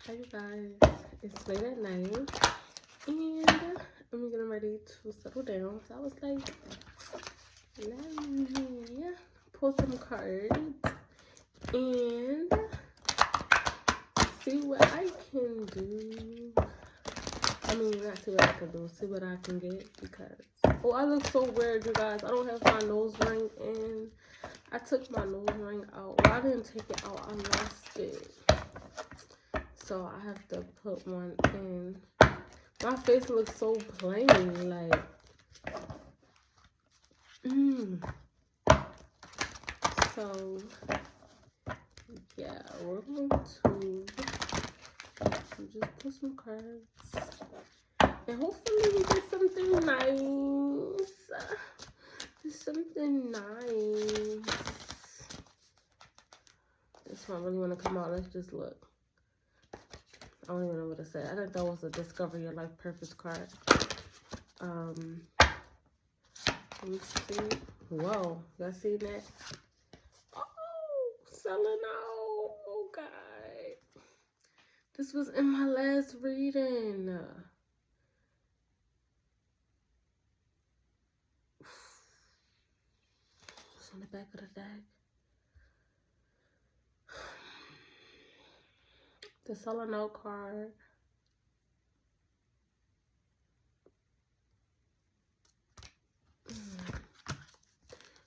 Hi you guys, it's late at night and I'm getting ready to settle down. So I was like, let me pull some cards and see what I can do. I mean, not see what I can do, see what I can get because, oh, I look so weird, you guys. I don't have my nose ring in. I took my nose ring out. Well, I didn't take it out, I lost it. So I have to put one in. My face looks so plain, like, So, yeah, we're going to just put some cards. And hopefully we get something nice. Something nice. This one really want to come out. Let's just look. I don't even know what to say. I think that was a Discover Your Life Purpose card. Let me see. Whoa, y'all see that? Oh, selling out. Oh, God. This was in my last reading. It's on the back of the deck. The selling out card.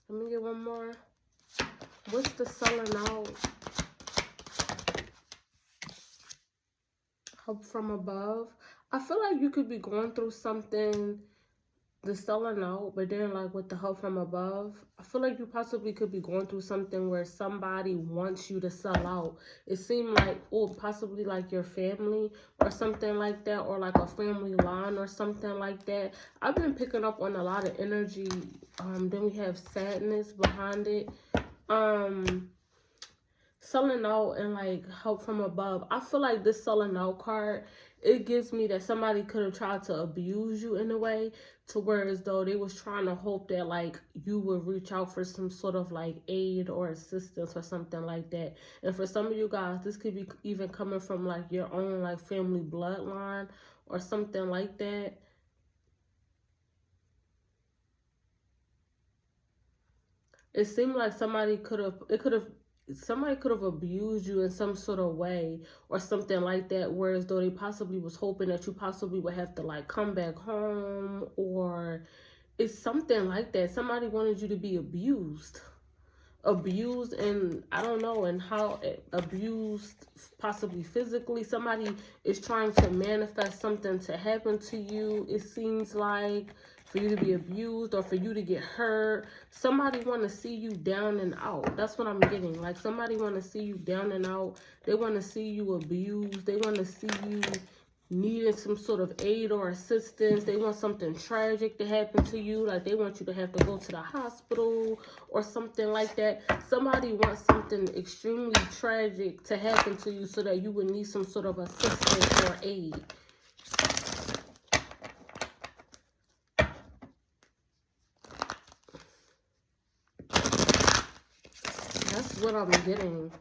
Let me get one more. What's the selling out? Help from above. I feel like you could be going through something, the selling out, but then like with the help from above, I feel like you possibly could be going through something where somebody wants you to sell out. It seemed like, oh, possibly like your family or something like that, or like a family line or something like that. I've been picking up on a lot of energy. Then we have sadness behind it. Selling out and like help from above. I feel like this selling out card, it gives me that somebody could have tried to abuse you in a way, to where as though they was trying to hope that like you would reach out for some sort of like aid or assistance or something like that. And for some of you guys, this could be even coming from like your own like family bloodline or something like that. It seemed like somebody could have abused you in some sort of way or something like that, whereas though they possibly was hoping that you possibly would have to like come back home, or it's something like that. Somebody wanted you to be abused, and I don't know, and how abused, possibly physically. Somebody is trying to manifest something to happen to you, it seems like, for you to be abused or for you to get hurt. Somebody want to see you down and out. That's what I'm getting. Like somebody want to see you down and out. They want to see you abused. They want to see you needing some sort of aid or assistance. They want something tragic to happen to you, like they want you to have to go to the hospital or something like that. Somebody wants something extremely tragic to happen to you so that you would need some sort of assistance or aid. That's what I'm getting.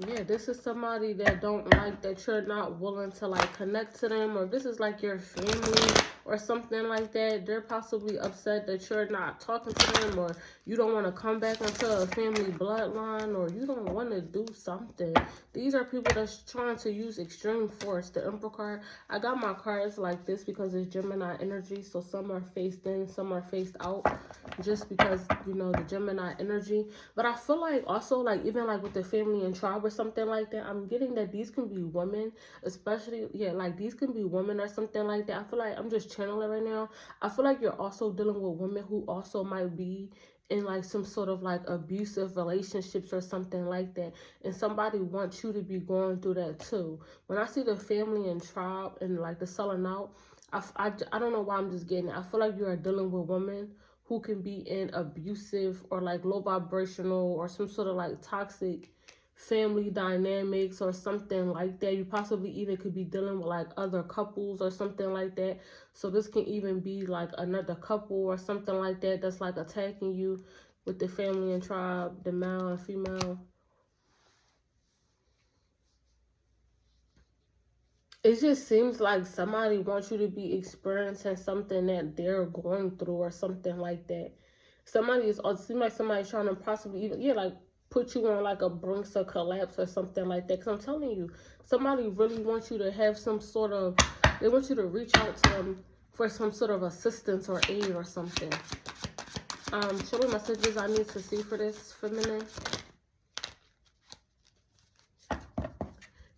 Yeah, this is somebody that don't like that you're not willing to like connect to them, or this is like your family or something like that. They're possibly upset that you're not talking to them, or you don't want to come back into a family bloodline, or you don't want to do something. These are people that's trying to use extreme force. The Emperor card, I got my cards like this because it's Gemini energy, so some are faced in, some are faced out, just because, you know, the Gemini energy. But I feel like also, like, even like with the family and tribe or something like that, I'm getting that these can be women, especially, yeah, like these can be women or something like that. I feel like I'm just channeling right now. I feel like you're also dealing with women who also might be in like some sort of like abusive relationships or something like that, and somebody wants you to be going through that too. When I see the family and tribe and like the selling out, I don't know why I'm just getting it. I feel like you are dealing with women who can be in abusive or like low vibrational or some sort of like toxic family dynamics or something like that. You possibly even could be dealing with like other couples or something like that. So this can even be like another couple or something like that that's like attacking you with the family and tribe, the male and female. It just seems like somebody wants you to be experiencing something that they're going through or something like that. Somebody is, or it seems like somebody's trying to possibly even, yeah, like put you on like a brink of collapse or something like that. Because I'm telling you, somebody really wants you to have some sort of, they want you to reach out to them for some sort of assistance or aid or something. Show me messages I need to see for this feminine.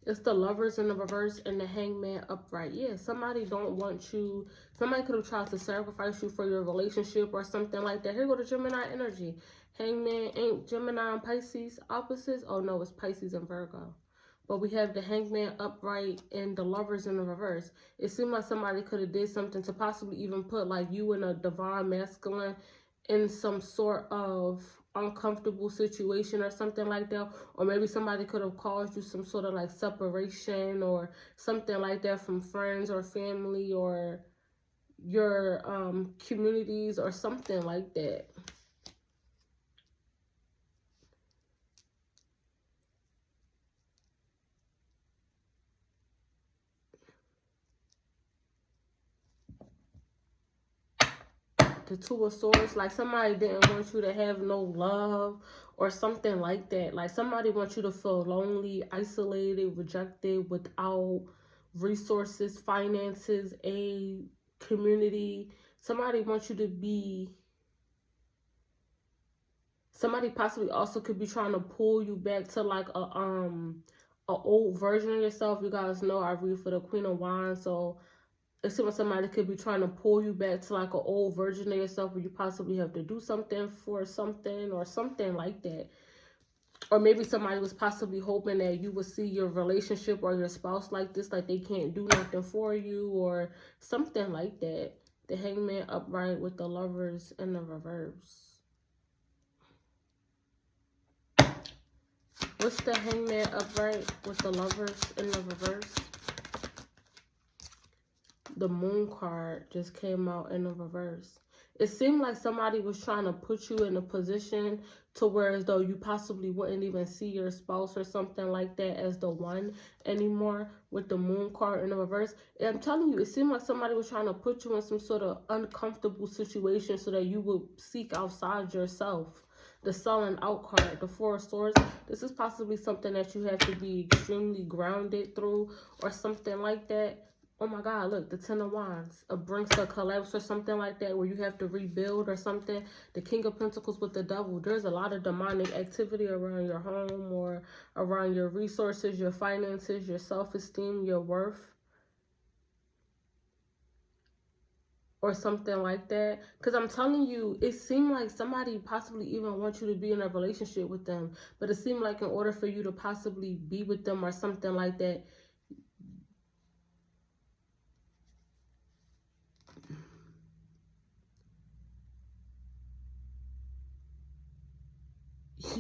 It's the Lovers in the reverse and the Hangman upright. Yeah, somebody don't want you. Somebody could have tried to sacrifice you for your relationship or something like that. Here go the Gemini energy. Hangman ain't Gemini and Pisces opposites. Oh no, it's Pisces and Virgo. But we have the Hangman upright and the Lovers in the reverse. It seemed like somebody could have did something to possibly even put like you in a divine masculine in some sort of uncomfortable situation or something like that, or maybe somebody could have caused you some sort of like separation or something like that from friends or family or your communities or something like that. The Two of Swords, like somebody didn't want you to have no love or something like that. Like somebody wants you to feel lonely, isolated, rejected, without resources, finances, aid, community. Somebody wants you to be, somebody possibly also could be trying to pull you back to like a old version of yourself. You guys know I read for the Queen of Wands, so it seems like somebody could be trying to pull you back to like an old version of yourself where you possibly have to do something for something or something like that. Or maybe somebody was possibly hoping that you would see your relationship or your spouse like this, like they can't do nothing for you or something like that. The Hangman upright with the Lovers in the reverse. What's the Hangman upright with the Lovers in the reverse? The Moon card just came out in the reverse. It seemed like somebody was trying to put you in a position to where as though you possibly wouldn't even see your spouse or something like that as the one anymore with the Moon card in the reverse. And I'm telling you, it seemed like somebody was trying to put you in some sort of uncomfortable situation so that you would seek outside yourself. The Selling Out card, the Four of Swords. This is possibly something that you have to be extremely grounded through or something like that. Oh my God, look, the Ten of Wands, a brink of collapse or something like that where you have to rebuild or something. The King of Pentacles with the Devil. There's a lot of demonic activity around your home or around your resources, your finances, your self-esteem, your worth. Or something like that. Because I'm telling you, it seemed like somebody possibly even wants you to be in a relationship with them. But it seemed like in order for you to possibly be with them or something like that,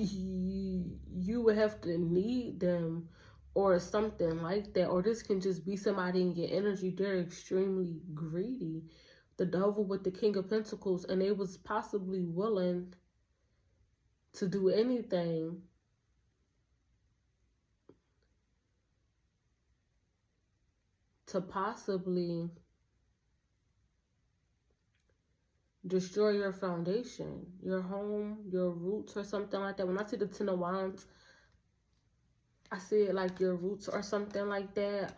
you would have to need them or something like that. Or this can just be somebody in your energy. They're extremely greedy. The Devil with the King of Pentacles, and they was possibly willing to do anything to possibly destroy your foundation, your home, your roots or something like that. When I see the Ten of Wands, I see it like your roots or something like that.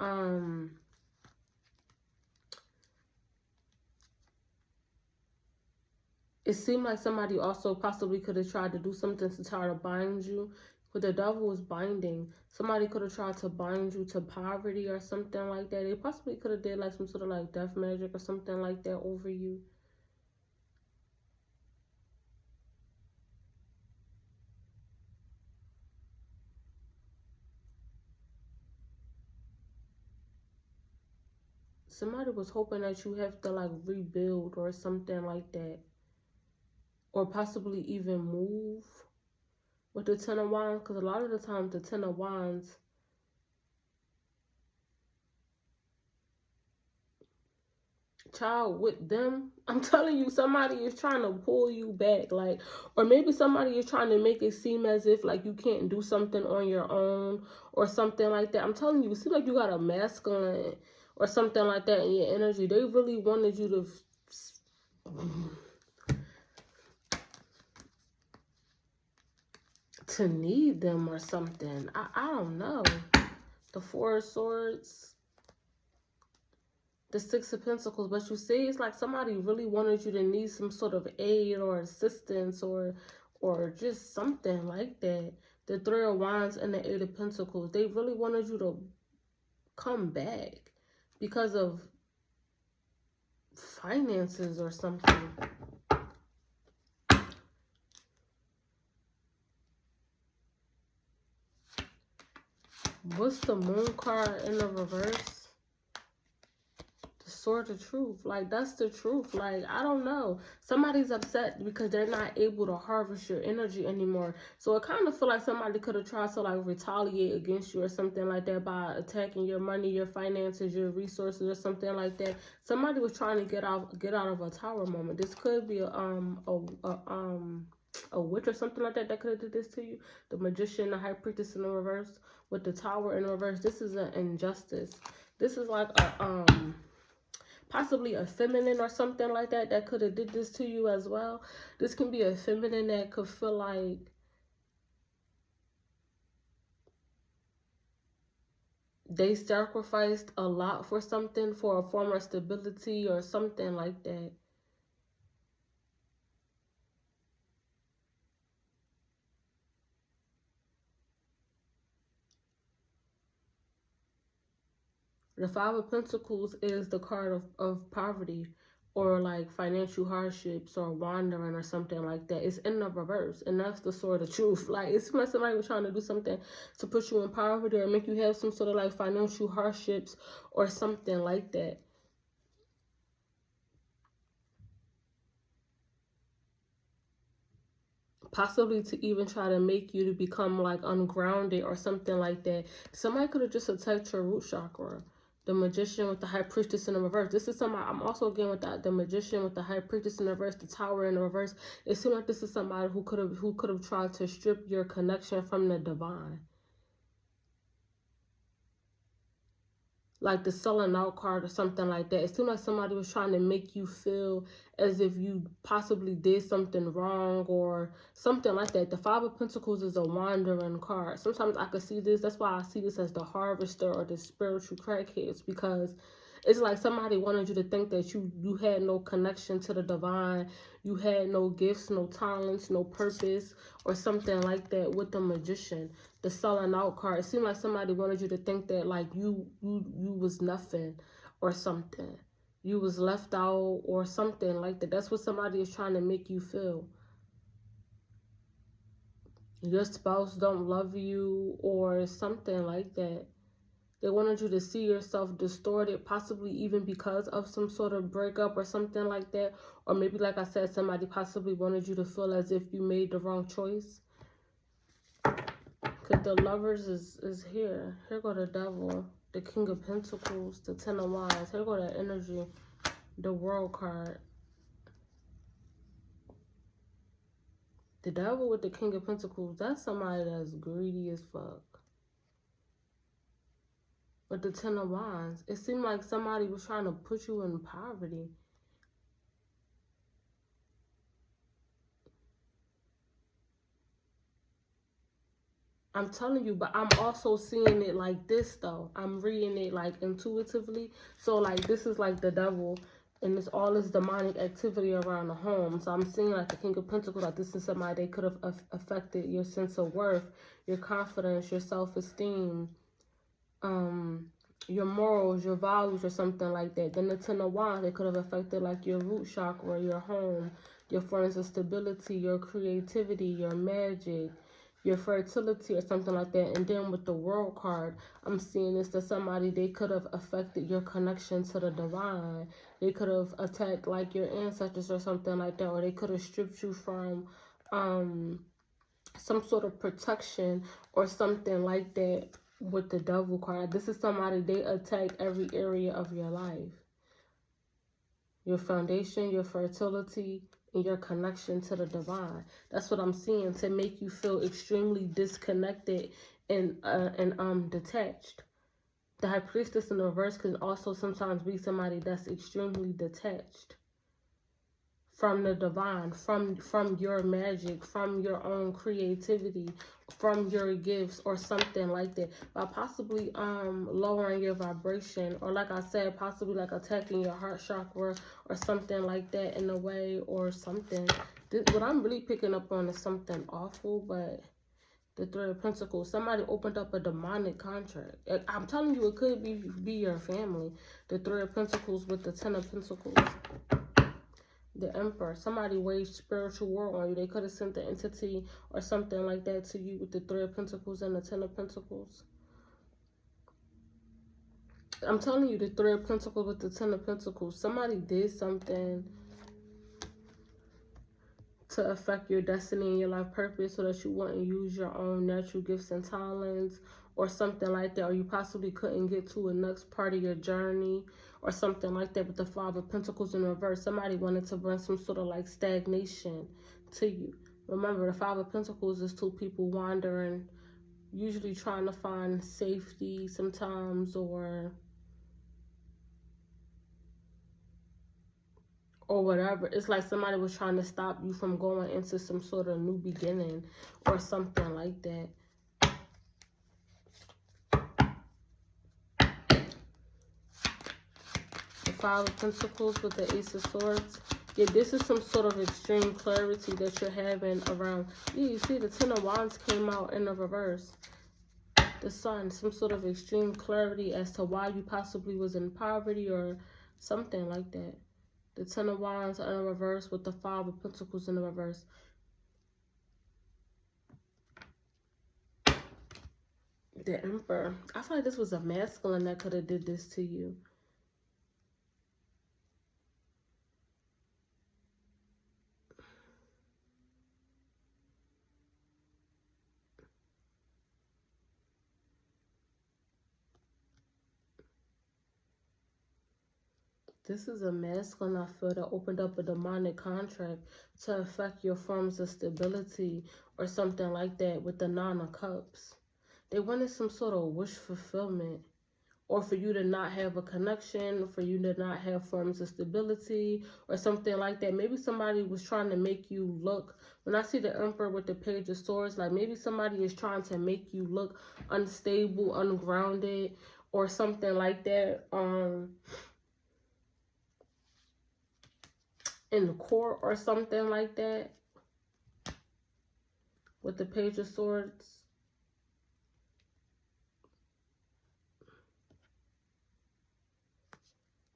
It seemed like somebody also possibly could have tried to do something to try to bind you. But the Devil was binding. Somebody could have tried to bind you to poverty or something like that. They possibly could have did like some sort of like death magic or something like that over you. Somebody was hoping that you have to like rebuild or something like that. Or possibly even move with the Ten of Wands, because a lot of the time the Ten of Wands, child, with them, I'm telling you, somebody is trying to pull you back, like, or maybe somebody is trying to make it seem as if like you can't do something on your own or something like that. I'm telling you, it seems like you got a masculine or something like that in your energy. They really wanted you to need them or something. I don't know. The Four of Swords, the Six of Pentacles, but you see, it's like somebody really wanted you to need some sort of aid or assistance or just something like that. The Three of Wands and the Eight of Pentacles, they really wanted you to come back because of finances or something. What's the Moon card in the reverse? The Sword of Truth. Like, that's the truth. Like, I don't know. Somebody's upset because they're not able to harvest your energy anymore. So it kind of feel like somebody could have tried to like retaliate against you or something like that by attacking your money, your finances, your resources or something like that. Somebody was trying to get out of a tower moment. This could be a witch or something like that that could have did this to you. The Magician, the High Priestess in the reverse with the Tower in reverse. This is an injustice. This is like a possibly a feminine or something like that that could have did this to you as well. This can be a feminine that could feel like they sacrificed a lot for something, for a form of stability or something like that. The Five of Pentacles is the card of poverty or like financial hardships or wandering or something like that. It's in the reverse, and that's the Sword of Truth. Like, it's like somebody was trying to do something to put you in poverty or make you have some sort of like financial hardships or something like that. Possibly to even try to make you to become like ungrounded or something like that. Somebody could have just attacked your root chakra. The Magician with the High Priestess in the reverse. This is somebody, I'm also again with the Magician with the High Priestess in the reverse, the Tower in the reverse. It seems like this is somebody who could have tried to strip your connection from the divine. Like the selling out card or something like that. It seemed like somebody was trying to make you feel as if you possibly did something wrong or something like that. The Five of Pentacles is a wandering card. Sometimes I could see this. That's why I see this as the harvester or the spiritual crackheads, because it's like somebody wanted you to think that you had no connection to the divine, you had no gifts, no talents, no purpose, or something like that with the Magician. The selling out card. It seemed like somebody wanted you to think that like you was nothing or something. You was left out or something like that. That's what somebody is trying to make you feel. Your spouse don't love you or something like that. They wanted you to see yourself distorted, possibly even because of some sort of breakup or something like that. Or maybe, like I said, somebody possibly wanted you to feel as if you made the wrong choice. Because the Lovers is here. Here go the Devil, the King of Pentacles, the Ten of Wands. Here go that energy, the World card. The Devil with the King of Pentacles, that's somebody that's greedy as fuck. With the Ten of Wands, it seemed like somebody was trying to put you in poverty. I'm telling you, but I'm also seeing it like this, though. I'm reading it, like, intuitively. So, like, this is, like, the Devil, and it's all this demonic activity around the home. So, I'm seeing, like, the King of Pentacles, like, this is somebody that could have affected your sense of worth, your confidence, your self-esteem, your morals, your values, or something like that. Then the Ten of Wands, it could have affected, like, your root chakra, your home, your friends of stability, your creativity, your magic, your fertility or something like that. And then with the World card, I'm seeing this that somebody, they could have affected your connection to the divine. They could have attacked like your ancestors or something like that, or they could have stripped you from some sort of protection or something like that with the Devil card. This is somebody, they attack every area of your life. Your foundation, your fertility, and your connection to the divine. That's what I'm seeing, to make you feel extremely disconnected and detached. The High Priestess in the reverse can also sometimes be somebody that's extremely detached from the divine, from your magic, from your own creativity, from your gifts, or something like that, by possibly lowering your vibration, or like I said, possibly like attacking your heart chakra or something like that in a way, or something. What I'm really picking up on is something awful, but the Three of Pentacles, somebody opened up a demonic contract. I'm telling you, it could be your family. The Three of Pentacles with the Ten of Pentacles. The Emperor, somebody waged spiritual war on you. They could have sent the entity or something like that to you with the Three of Pentacles and the Ten of Pentacles. I'm telling you, the Three of Pentacles with the Ten of Pentacles, somebody did something to affect your destiny and your life purpose so that you wouldn't use your own natural gifts and talents or something like that, or you possibly couldn't get to a next part of your journey or something like that. With the Five of Pentacles in reverse, somebody wanted to bring some sort of like stagnation to you. Remember, the Five of Pentacles is two people wandering, usually trying to find safety sometimes, or whatever. It's like somebody was trying to stop you from going into some sort of new beginning or something like that. The Five of Pentacles with the Ace of Swords. Yeah, this is some sort of extreme clarity that you're having around. Yeah, you see the Ten of Wands came out in the reverse. The Sun, some sort of extreme clarity as to why you possibly was in poverty or something like that. The Ten of Wands in the reverse with the Five of Pentacles in the reverse. The Emperor. I feel like this was a masculine that could have did this to you. This is a masculine, I feel, that opened up a demonic contract to affect your forms of stability or something like that with the Nine of Cups. They wanted some sort of wish fulfillment, or for you to not have a connection, for you to not have forms of stability or something like that. Maybe somebody was trying to make you look, when I see the Emperor with the Page of Swords, like maybe somebody is trying to make you look unstable, ungrounded, or something like that. In the court or something like that with the Page of Swords.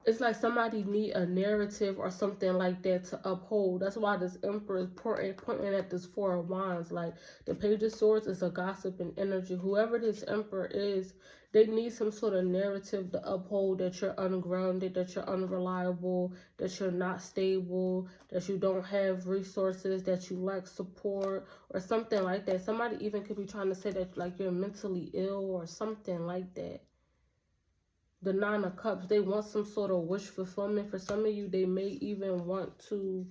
It's like somebody need a narrative or something like that to uphold. That's why this Emperor is pointing at this Four of Wands. Like the Page of Swords is a gossiping energy. Whoever this Emperor is, they need some sort of narrative to uphold that you're ungrounded, that you're unreliable, that you're not stable, that you don't have resources, that you lack support or something like that. Somebody even could be trying to say that like you're mentally ill or something like that. The Nine of Cups, they want some sort of wish fulfillment. For some of you, they may even want to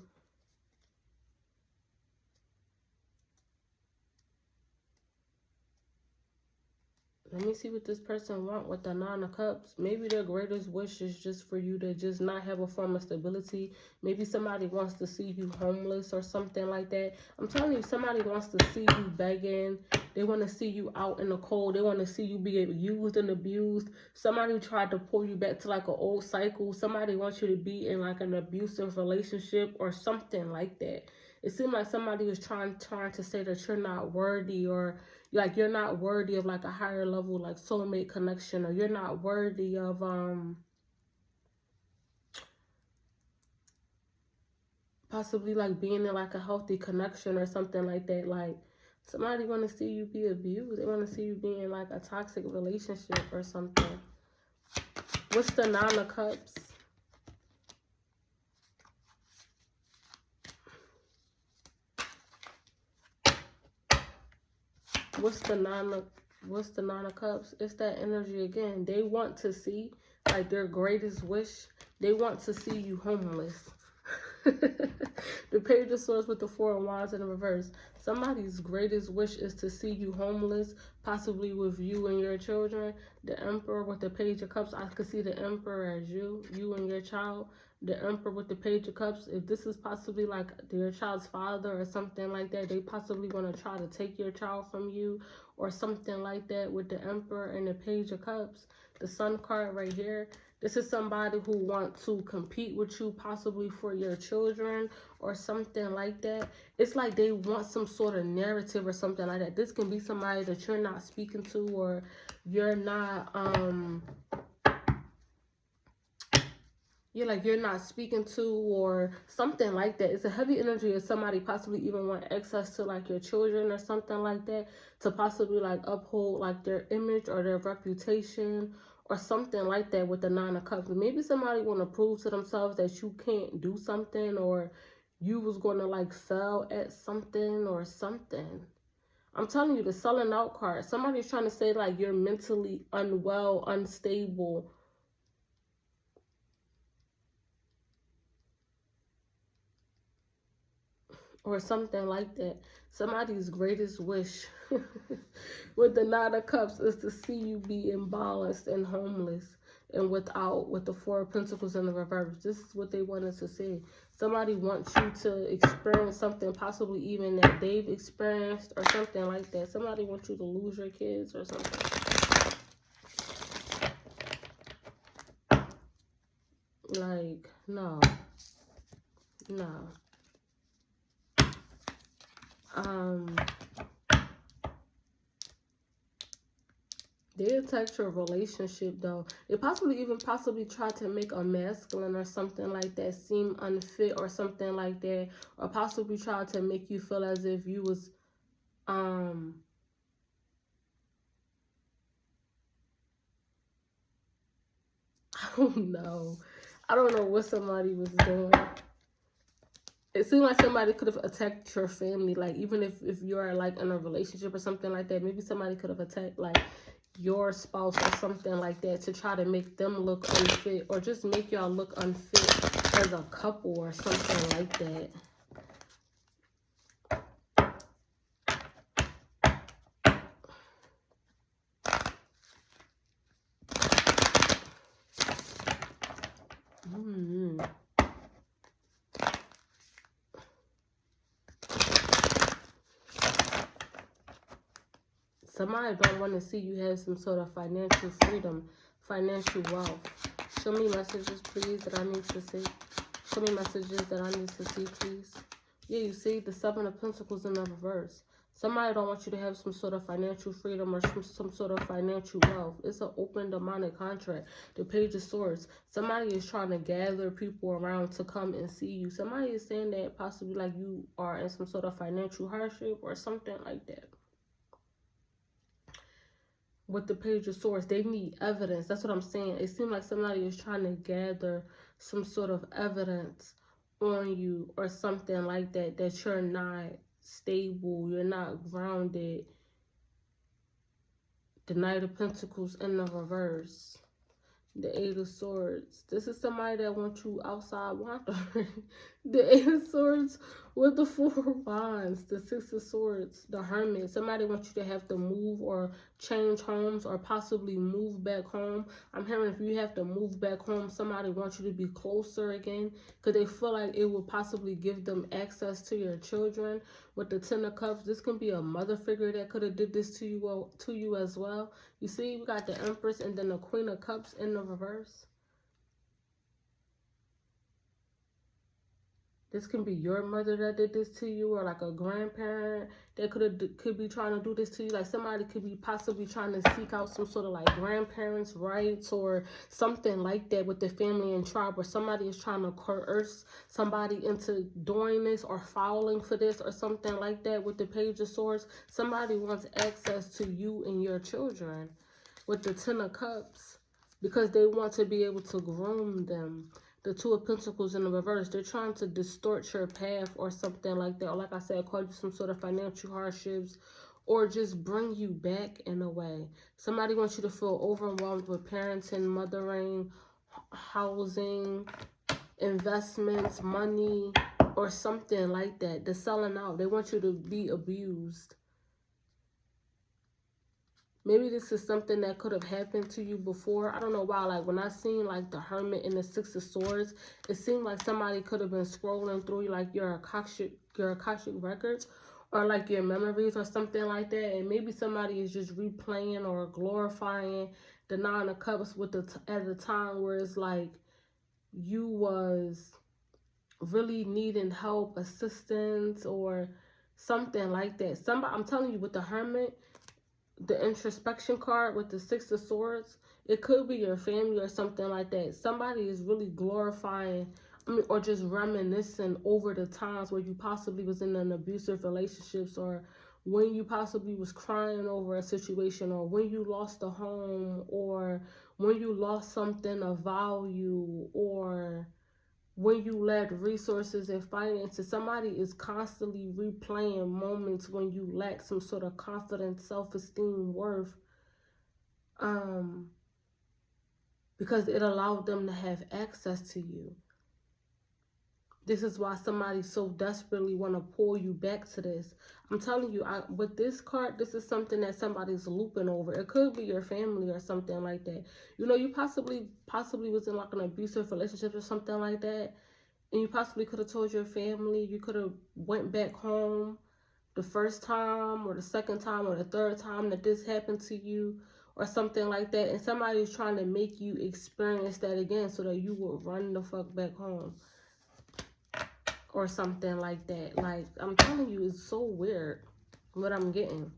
let me see what this person want with the Nine of Cups. Maybe their greatest wish is just for you to just not have a form of stability. Maybe somebody wants to see you homeless or something like that. I'm telling you, somebody wants to see you begging. They want to see you out in the cold. They want to see you be used and abused. Somebody tried to pull you back to like an old cycle. Somebody wants you to be in like an abusive relationship or something like that. It seemed like somebody was trying to say that you're not worthy, or like you're not worthy of like a higher level like soulmate connection, or you're not worthy of possibly like being in like a healthy connection or something like that. Like somebody want to see you be abused. They want to see you be in like a toxic relationship or something. What's the Nine of Cups? What's the Nine of Cups? It's that energy again. They want to see, like, their greatest wish. They want to see you homeless. The Page of Swords with the Four of Wands in the reverse. Somebody's greatest wish is to see you homeless, possibly with you and your children. The Emperor with the Page of Cups. I could see the Emperor as you and your child. The Emperor with the Page of Cups. If this is possibly like your child's father or something like that, they possibly want to try to take your child from you or something like that with the Emperor and the Page of Cups. The Sun card right here. This is somebody who wants to compete with you, possibly for your children or something like that. It's like they want some sort of narrative or something like that. This can be somebody that you're not speaking to, or you're not you're not speaking to, or something like that. It's a heavy energy of somebody possibly even want access to like your children or something like that, to possibly like uphold like their image or their reputation or something like that with the Nine of Cups. Maybe somebody want to prove to themselves that you can't do something, or you was going to like fail at something or something. I'm telling you, the Selling Out card. Somebody's trying to say like you're mentally unwell, unstable, or something like that. Somebody's greatest wish with the Nine of Cups is to see you be imbalanced and homeless and with the Four of Pentacles in the reverse. This is what they wanted to see. Somebody wants you to experience something, possibly even that they've experienced or something like that. Somebody wants you to lose your kids or something. Like, no. They attacked your relationship though. They possibly tried to make a masculine or something like that seem unfit or something like that. Or possibly tried to make you feel as if you was I don't know. I don't know what somebody was doing. It seemed like somebody could have attacked your family. Like, even if you're like in a relationship or something like that, maybe somebody could have attacked like your spouse or something like that to try to make them look unfit, or just make y'all look unfit as a couple or something like that. Somebody don't want to see you have some sort of financial freedom, financial wealth. Show me messages, please, that I need to see. Show me messages that I need to see, please. Yeah, you see the Seven of Pentacles in the reverse. Somebody don't want you to have some sort of financial freedom or some sort of financial wealth. It's an open demonic contract. The Page of Swords. Somebody is trying to gather people around to come and see you. Somebody is saying that possibly like you are in some sort of financial hardship or something like that. With the Page of Swords, they need evidence. That's what I'm saying. It seems like somebody is trying to gather some sort of evidence on you or something like that, that you're not stable, you're not grounded. The Knight of Pentacles in the reverse. The Eight of Swords. This is somebody that wants you outside wandering. The Eight of Swords with the Four of Wands. The Six of Swords. The Hermit. Somebody wants you to have to move or change homes or possibly move back home. I'm hearing if you have to move back home, somebody wants you to be closer again, because they feel like it will possibly give them access to your children. With the Ten of Cups, this can be a mother figure that could have did this to you as well. You see, we got the Empress and then the Queen of Cups in the reverse. This can be your mother that did this to you, or like a grandparent that could be trying to do this to you. Like somebody could be possibly trying to seek out some sort of like grandparents' rights or something like that with the family and tribe, where somebody is trying to coerce somebody into doing this or filing for this or something like that. With the Page of Swords, somebody wants access to you and your children. With the Ten of Cups, because they want to be able to groom them. The Two of Pentacles in the reverse. They're trying to distort your path or something like that. Or like I said, cause you some sort of financial hardships or just bring you back in a way. Somebody wants you to feel overwhelmed with parenting, mothering, housing, investments, money, or something like that. The selling out. They want you to be abused. Maybe this is something that could have happened to you before. I don't know why. Like, when I seen, like, the Hermit and the Six of Swords, it seemed like somebody could have been scrolling through, like, your Akashic records, or, like, your memories or something like that. And maybe somebody is just replaying or glorifying the Nine of Cups with at a time where it's like you was really needing help, assistance, or something like that. I'm telling you, with the Hermit, the introspection card with the Six of Swords, it could be your family or something like that. Somebody is really glorifying, or just reminiscing over the times where you possibly was in an abusive relationships, or when you possibly was crying over a situation, or when you lost a home, or when you lost something of value, or when you lack resources and finances. Somebody is constantly replaying moments when you lack some sort of confidence, self-esteem, worth, because it allowed them to have access to you. This is why somebody so desperately want to pull you back to this. I'm telling you, with this card, this is something that somebody's looping over. It could be your family or something like that. You know, you possibly was in like an abusive relationship or something like that. And you possibly could have told your family. You could have went back home the first time or the second time or the third time that this happened to you or something like that. And somebody is trying to make you experience that again so that you would run the fuck back home or something like that. Like, I'm telling you, it's so weird what I'm getting.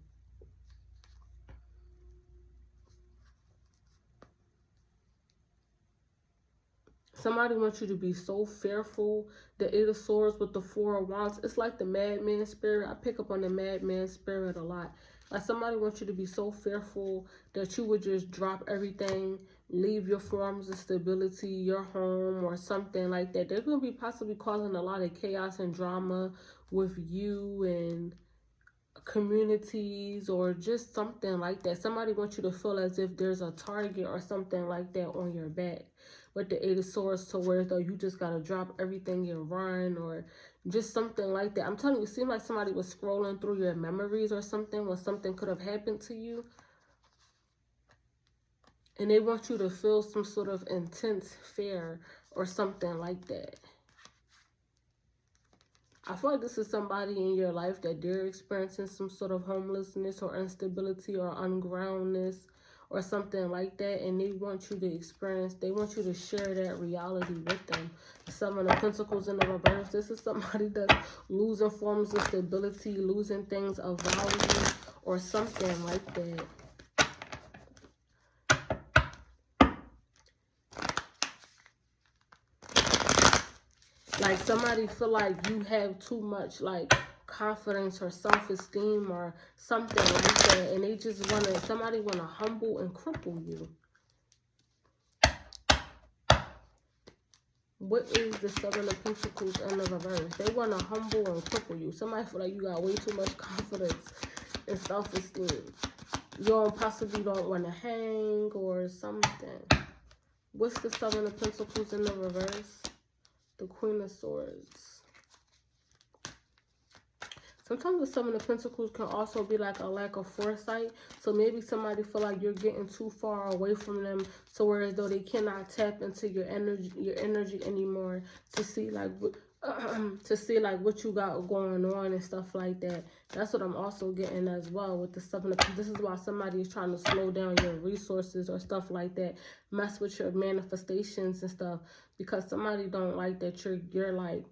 Somebody wants you to be so fearful. The Eight of Swords with the Four of Wands. It's like the madman spirit. I pick up on the madman spirit a lot. Like, somebody wants you to be so fearful that you would just drop everything, leave your forms of stability, your home, or something like that. They're going to be possibly causing a lot of chaos and drama with you and communities, or just something like that. Somebody wants you to feel as if there's a target or something like that on your back with the Eight of Swords, to where though you just gotta drop everything and run, or just something like that. I'm telling you, it seemed like somebody was scrolling through your memories or something when something could have happened to you, and they want you to feel some sort of intense fear or something like that. I feel like this is somebody in your life that they're experiencing some sort of homelessness or instability or ungroundedness or something like that, and they want you to experience, they want you to share that reality with them. The Seven of Pentacles in the reverse. This is somebody that's losing forms of stability, losing things of value or something like that. Like, somebody feel like you have too much, like, confidence or self-esteem or something like that, and they just want to, somebody want to humble and cripple you. What is the Seven of Pentacles in the reverse? They want to humble and cripple you. Somebody feel like you got way too much confidence and self-esteem. You possibly don't want to hang or something. What's the Seven of Pentacles in the reverse? The Queen of Swords. Sometimes the Seven of Pentacles can also be like a lack of foresight. So maybe somebody feel like you're getting too far away from them, so whereas though they cannot tap into your energy anymore to see like what you got going on and stuff like that. That's what I'm also getting as well with the Seven of Pentacles. This is why somebody is trying to slow down your resources or stuff like that, mess with your manifestations and stuff, because somebody don't like that you're like,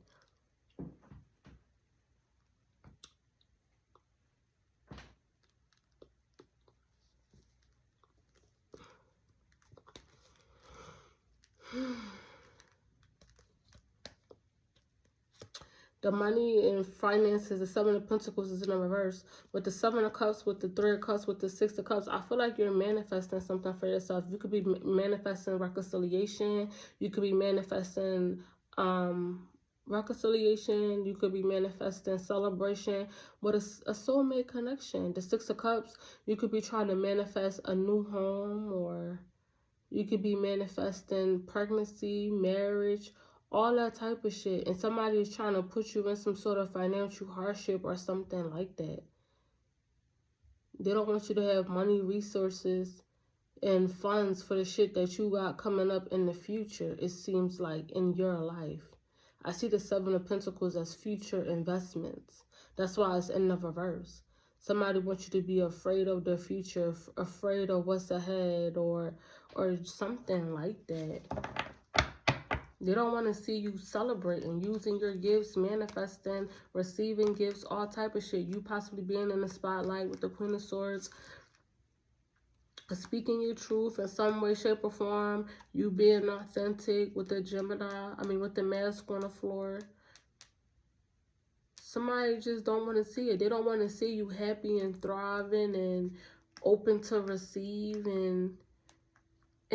the money and finances. The Seven of Pentacles is in the reverse. With the Seven of Cups, with the Three of Cups, with the Six of Cups, I feel like you're manifesting something for yourself. You could be manifesting reconciliation. You could be manifesting reconciliation. You could be manifesting celebration with a soulmate connection. The Six of Cups, you could be trying to manifest a new home, or you could be manifesting pregnancy, marriage, all that type of shit. And somebody is trying to put you in some sort of financial hardship or something like that. They don't want you to have money, resources, and funds for the shit that you got coming up in the future, it seems like, in your life. I see the Seven of Pentacles as future investments. That's why it's in the reverse. Somebody wants you to be afraid of the future, afraid of what's ahead, or something like that. They don't want to see you celebrating, using your gifts, manifesting, receiving gifts, all type of shit. You possibly being in the spotlight with the Queen of Swords, speaking your truth in some way, shape, or form. You being authentic with the Gemini, with the mask on the floor. Somebody just don't want to see it. They don't want to see you happy and thriving and open to receive and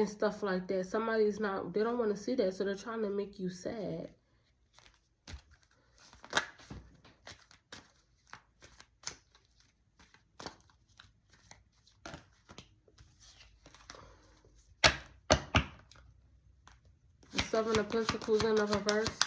stuff like that. Somebody's not, they don't want to see that, so they're trying to make you sad. The Seven of Pentacles in the reverse.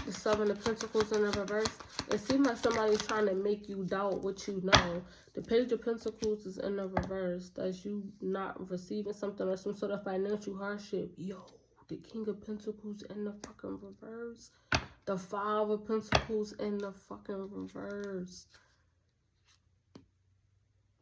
The Seven of Pentacles in the reverse. It seems like somebody's trying to make you doubt what you know. The Page of Pentacles is in the reverse. That's you not receiving something or some sort of financial hardship. Yo, the King of Pentacles in the fucking reverse. The Five of Pentacles in the fucking reverse.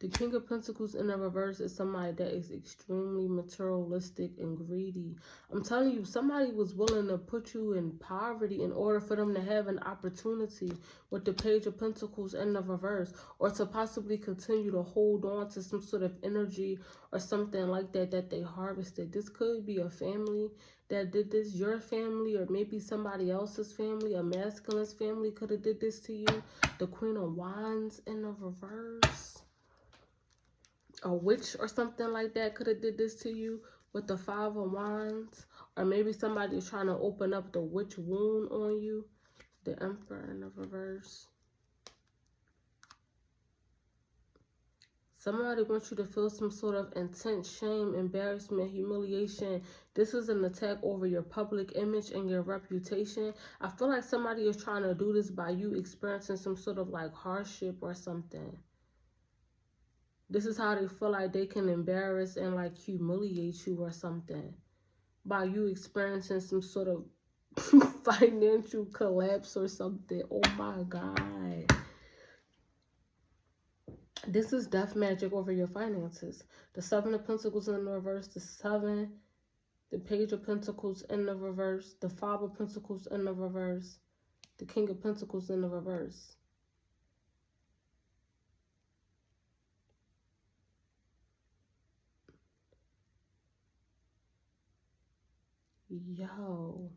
The King of Pentacles in the reverse is somebody that is extremely materialistic and greedy. I'm telling you, somebody was willing to put you in poverty in order for them to have an opportunity with the Page of Pentacles in the reverse, or to possibly continue to hold on to some sort of energy or something like that that they harvested. This could be a family that did this, your family, or maybe somebody else's family, a masculine's family could have did this to you. The Queen of Wands in the reverse. A witch or something like that could have did this to you with the Five of Wands. Or maybe somebody's trying to open up the witch wound on you. The Emperor in the reverse. Somebody wants you to feel some sort of intense shame, embarrassment, humiliation. This is an attack over your public image and your reputation. I feel like somebody is trying to do this by you experiencing some sort of like hardship or something. This is how they feel like they can embarrass and like humiliate you or something, by you experiencing some sort of financial collapse or something. Oh my God. This is death magic over your finances. The Seven of Pentacles in the reverse, the Seven, the Page of Pentacles in the reverse, the Five of Pentacles in the reverse, the King of Pentacles in the reverse. Yo.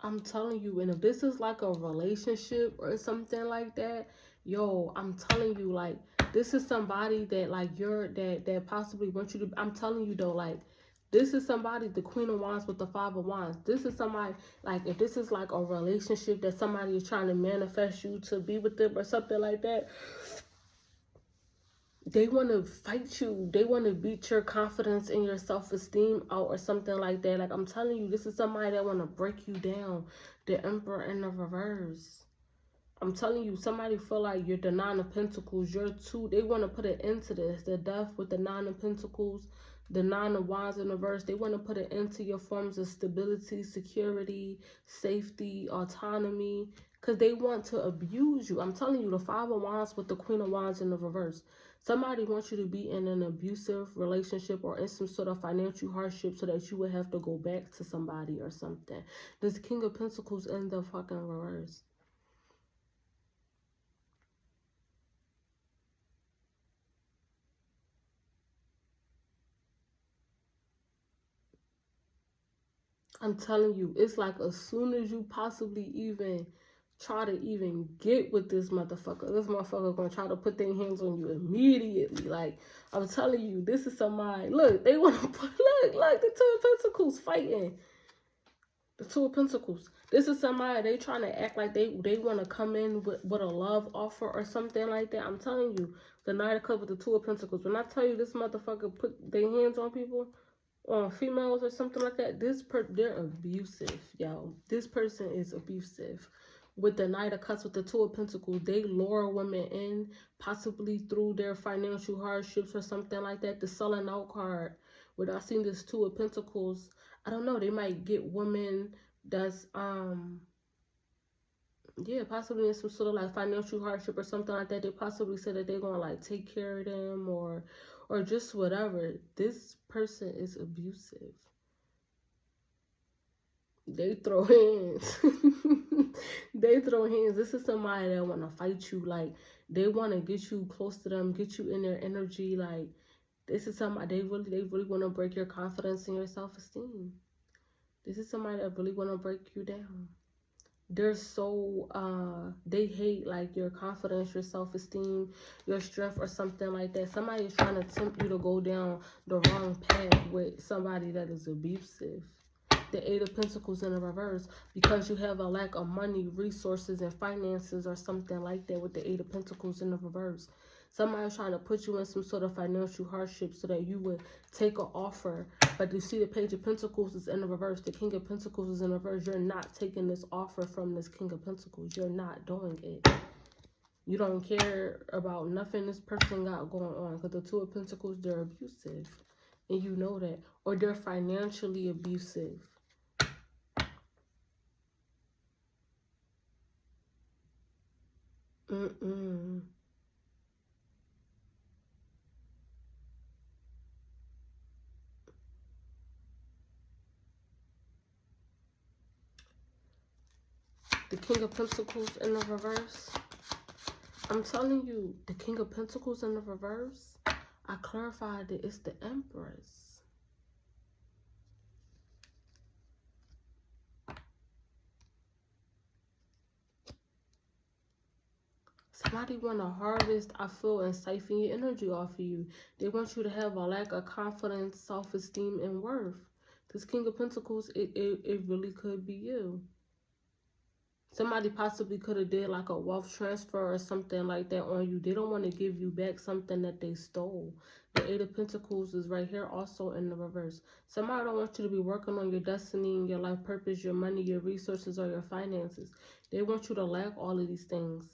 I'm telling you, and if this is like a relationship or something like that, yo, I'm telling you, like, this is somebody that, like, that possibly wants you to, I'm telling you, though, like, this is somebody, the Queen of Wands with the Five of Wands. This is somebody, like, if this is like a relationship that somebody is trying to manifest you to be with them or something like that, they want to fight you. They want to beat your confidence and your self-esteem out or something like that. Like, I'm telling you, this is somebody that want to break you down. The Emperor in the reverse. I'm telling you, somebody feel like you're the Nine of Pentacles. You're two. They want to put an end to this. The Death with the Nine of Pentacles. The Nine of Wands in reverse. They want to put an end to your forms of stability, security, safety, autonomy. Because they want to abuse you. I'm telling you, the Five of Wands with the Queen of Wands in the reverse. Somebody wants you to be in an abusive relationship or in some sort of financial hardship so that you would have to go back to somebody or something. This King of Pentacles in the fucking reverse. I'm telling you, it's like as soon as you possibly even try to even get with this motherfucker. This motherfucker gonna try to put their hands on you immediately. Like, I'm telling you, this is somebody. Look, they want to put, look, the Two of Pentacles fighting. The Two of Pentacles. This is somebody, they trying to act like they want to come in with a love offer or something like that. I'm telling you, the Knight of Cups with the Two of Pentacles. When I tell you this motherfucker put their hands on people, on females or something like that, they're abusive, yo. This person is abusive. With the Knight of Cups with the Two of Pentacles, they lure women in, possibly through their financial hardships or something like that. The selling out card, when I seen this Two of Pentacles, I don't know, they might get women that's yeah, possibly in some sort of like financial hardship or something like that. They possibly say that they're gonna like take care of them or just whatever. This person is abusive. They throw hands. They throw hands. This is somebody that want to fight you. Like, they want to get you close to them, get you in their energy. Like, this is somebody, they really want to break your confidence and your self-esteem. This is somebody that really want to break you down. They're so, they hate like your confidence, your self-esteem, your strength or something like that. Somebody is trying to tempt you to go down the wrong path with somebody that is abusive. The Eight of Pentacles in the reverse, because you have a lack of money, resources, and finances or something like that with the Eight of Pentacles in the reverse. Somebody's trying to put you in some sort of financial hardship so that you would take an offer. But you see the Page of Pentacles is in the reverse. The King of Pentacles is in the reverse. You're not taking this offer from this King of Pentacles. You're not doing it. You don't care about nothing this person got going on. Because the Two of Pentacles, they're abusive. And you know that. Or they're financially abusive. Mm-mm. The King of Pentacles in the reverse. I'm telling you, the King of Pentacles in the reverse, I clarified that it's the Empress. Somebody want to harvest, I feel, and siphon your energy off of you. They want you to have a lack of confidence, self-esteem, and worth. This King of Pentacles, it really could be you. Somebody possibly could have did like a wealth transfer or something like that on you. They don't want to give you back something that they stole. The Eight of Pentacles is right here also in the reverse. Somebody don't want you to be working on your destiny and your life purpose, your money, your resources, or your finances. They want you to lack all of these things.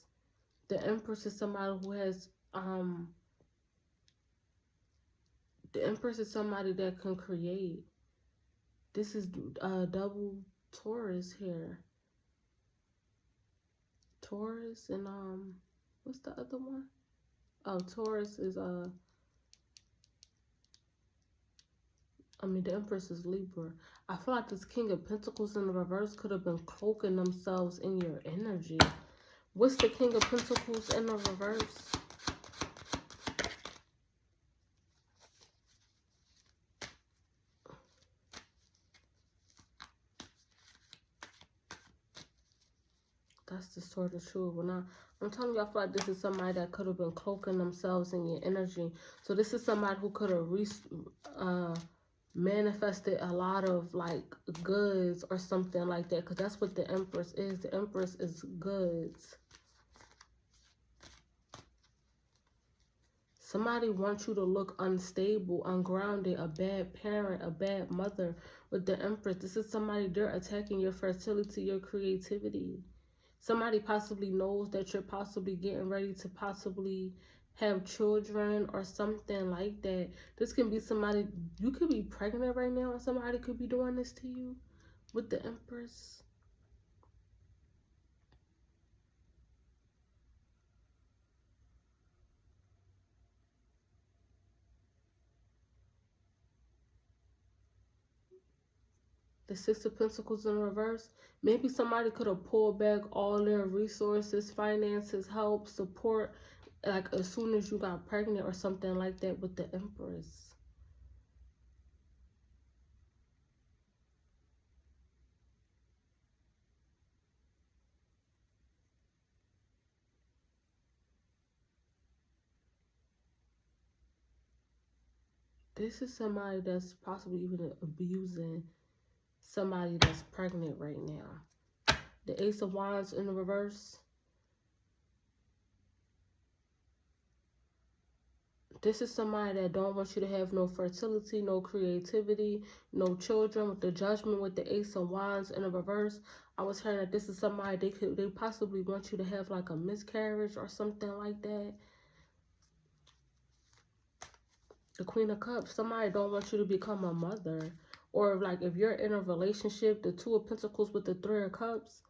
The Empress is somebody who has, the Empress is somebody that can create. This is double Taurus here. Taurus and, what's the other one? Oh, Taurus is, the Empress is Libra. I feel like this King of Pentacles in the reverse could have been cloaking themselves in your energy. What's the King of Pentacles in the reverse? That's the Sword of Truth. When I'm telling you, I feel like this is somebody that could have been cloaking themselves in your energy. So this is somebody who could have manifested a lot of like goods or something like that, because that's what the Empress is. The Empress is goods. Somebody wants you to look unstable, ungrounded, a bad parent, a bad mother. With the Empress, this is somebody, they're attacking your fertility, your creativity. Somebody possibly knows that you're possibly getting ready to possibly have children or something like that. This can be somebody, you could be pregnant right now and somebody could be doing this to you with the Empress. The Six of Pentacles in reverse. Maybe somebody could have pulled back all their resources, finances, help, support, like as soon as you got pregnant or something like that with the Empress. This is somebody that's possibly even abusing somebody that's pregnant right now. The Ace of Wands in the reverse. This is somebody that don't want you to have no fertility, no creativity, no children. With the Judgment, with the Ace of Wands in the reverse, I was hearing that this is somebody they possibly want you to have like a miscarriage or something like that. The Queen of Cups, somebody don't want you to become a mother. Or like if you're in a relationship, the Two of Pentacles with the Three of Cups,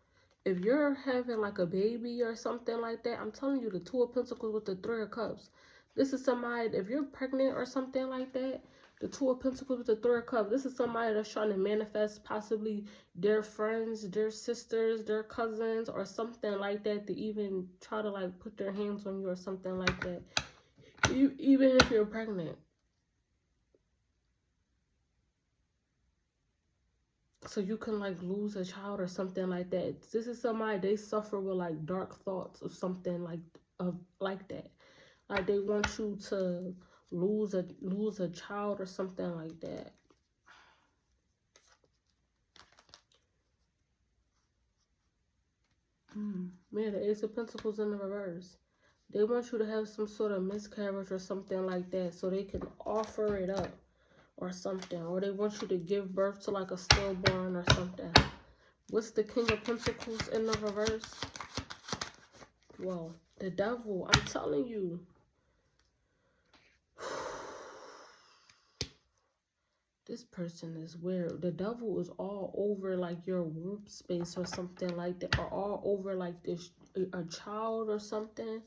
if you're having like a baby or something like that, I'm telling you, the Two of Pentacles with the Three of Cups. This is somebody, if you're pregnant or something like that, the Two of Pentacles with the Three of Cups, this is somebody that's trying to manifest possibly their friends, their sisters, their cousins, or something like that, to even try to like put their hands on you or something like that. Even if you're pregnant. So you can like lose a child or something like that. This is somebody, they suffer with like dark thoughts or something like that. Like they want you to lose a child or something like that. Man, the Ace of Pentacles in the reverse. They want you to have some sort of miscarriage or something like that, so they can offer it up or something. Or they want you to give birth to like a stillborn or something. What's the King of Pentacles in the reverse? Well, the Devil, I'm telling you. This person is weird. The Devil is all over like your womb space or something like that. Or all over like this, a child or something.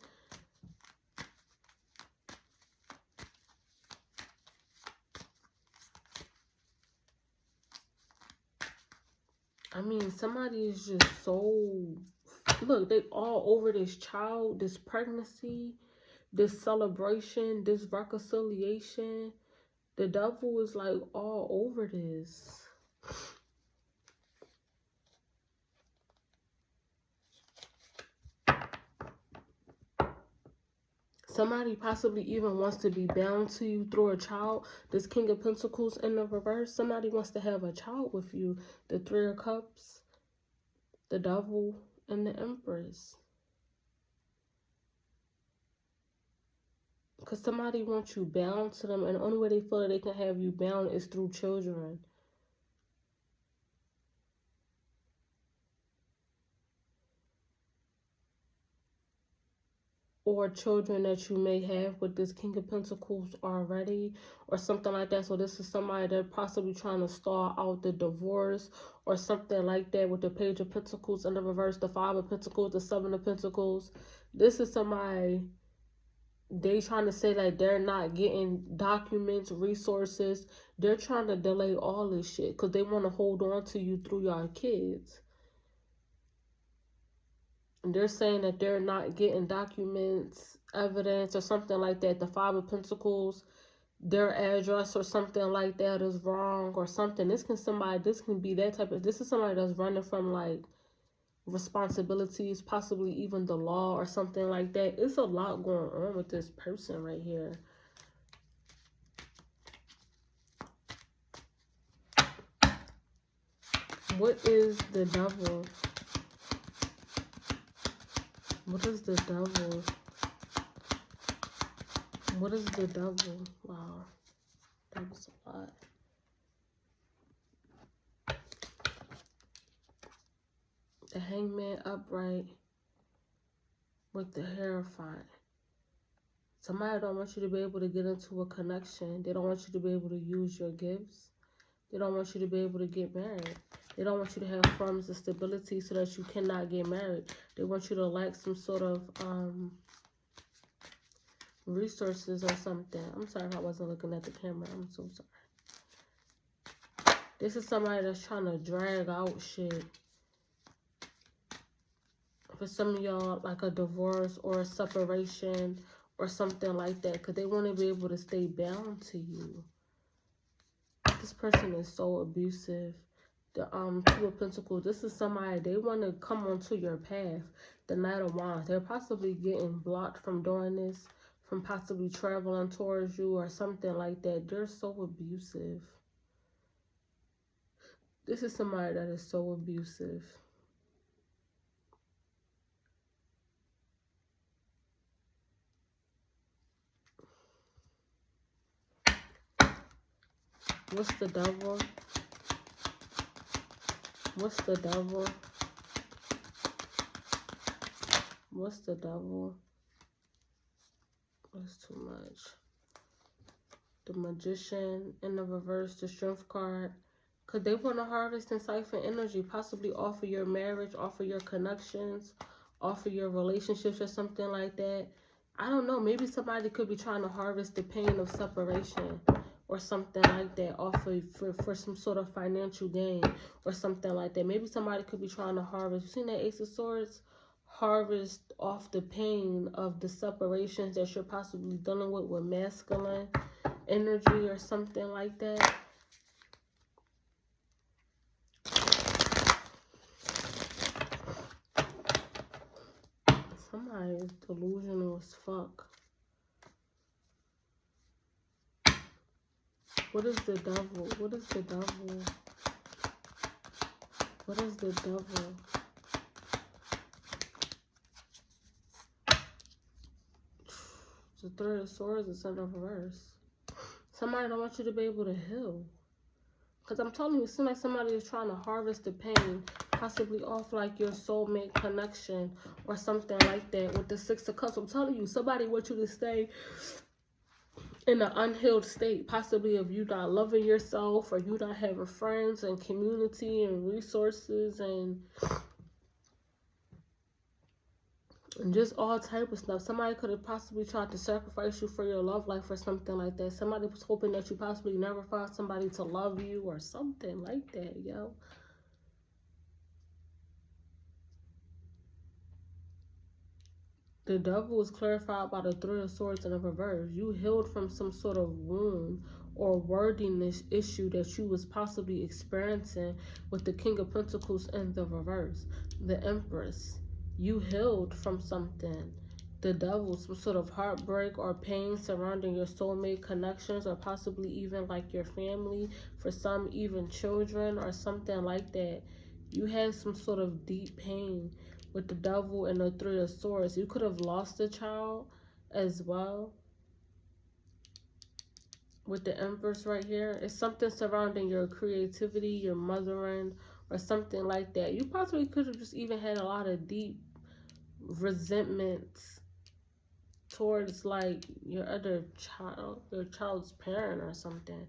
I mean, somebody is just so... Look, they all over this child, this pregnancy, this celebration, this reconciliation. The Devil is like all over this. Somebody possibly even wants to be bound to you through a child. This King of Pentacles in the reverse. Somebody wants to have a child with you. The Three of Cups, the Devil, and the Empress. Because somebody wants you bound to them, and the only way they feel that they can have you bound is through children. Or children that you may have with this King of Pentacles already, or something like that. So this is somebody that possibly trying to stall out the divorce or something like that, with the Page of Pentacles in the reverse, the Five of Pentacles, the Seven of Pentacles. This is somebody, they trying to say like they're not getting documents, resources. They're trying to delay all this shit because they want to hold on to you through your kids. They're saying that they're not getting documents, evidence, or something like that. The Five of Pentacles, their address or something like that is wrong or something. This can be that type of... This is somebody that's running from like responsibilities, possibly even the law or something like that. It's a lot going on with this person right here. What is the Devil? What is the Devil? What is the Devil? Wow. That was a lot. The Hangman upright with the Hierophant. Somebody don't want you to be able to get into a connection. They don't want you to be able to use your gifts. They don't want you to be able to get married. They don't want you to have forms of stability so that you cannot get married. They want you to lack some sort of resources or something. I'm sorry if I wasn't looking at the camera. I'm so sorry. This is somebody that's trying to drag out shit. For some of y'all, like a divorce or a separation or something like that, because they want to be able to stay bound to you. This person is so abusive. The Two of Pentacles, this is somebody, they want to come onto your path. The Knight of Wands, they're possibly getting blocked from doing this from possibly traveling towards you or something like that. They're so abusive. This is somebody that is so abusive. What's the devil? What's the devil? What's the devil? That's too much. The Magician in the reverse, the Strength card. Because they want to harvest and siphon energy, possibly off of your marriage, off of your connections, off of your relationships or something like that. I don't know. Maybe somebody could be trying to harvest the pain of separation or something like that off of for some sort of financial gain or something like that. Maybe somebody could be trying to harvest. You seen that Ace of Swords? Harvest off the pain of the separations that you're possibly dealing with masculine energy or something like that. Somebody is delusional as fuck. What is the devil? What is the devil? What is the devil? The Three of Swords is in the reverse. Somebody don't want you to be able to heal. Because I'm telling you, it seems like somebody is trying to harvest the pain, possibly off like your soulmate connection or something like that with the Six of Cups. I'm telling you, somebody wants you to stay in an unhealed state, possibly of you not loving yourself or you not having friends and community and resources and just all type of stuff. Somebody could have possibly tried to sacrifice you for your love life or something like that. Somebody was hoping that you possibly never find somebody to love you or something like that, yo. The devil is clarified by the Three of Swords in the reverse. You healed from some sort of wound or worthiness issue that you was possibly experiencing with the King of Pentacles in the reverse. The Empress. You healed from something. The devil, some sort of heartbreak or pain surrounding your soulmate connections or possibly even like your family. For some, even children or something like that. You had some sort of deep pain with the devil and the Three of Swords. You could have lost a child as well. With the Empress right here. It's something surrounding your creativity, your mothering, or something like that. You possibly could have just even had a lot of deep resentments towards like your other child, your child's parent or something.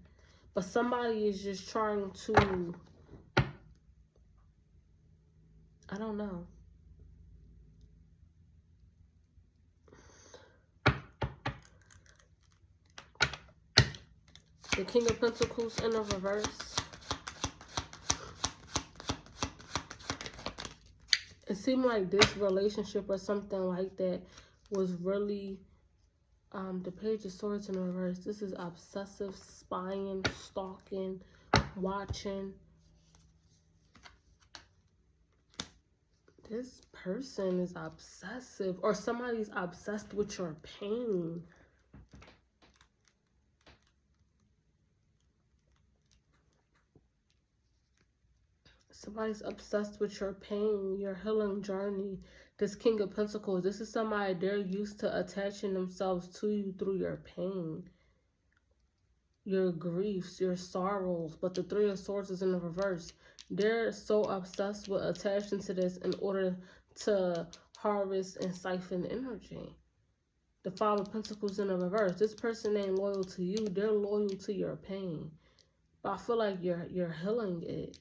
But somebody is just trying to, I don't know. The King of Pentacles in the reverse. It seemed like this relationship or something like that was really, the Page of Swords in the reverse. This is obsessive, spying, stalking, watching. This person is obsessive, or somebody's obsessed with your pain. Somebody's obsessed with your pain, your healing journey. This King of Pentacles, this is somebody, they're used to attaching themselves to you through your pain, your griefs, your sorrows. But the Three of Swords is in the reverse. They're so obsessed with attaching to this in order to harvest and siphon energy. The Five of Pentacles in the reverse. This person ain't loyal to you. They're loyal to your pain. But I feel like you're healing it.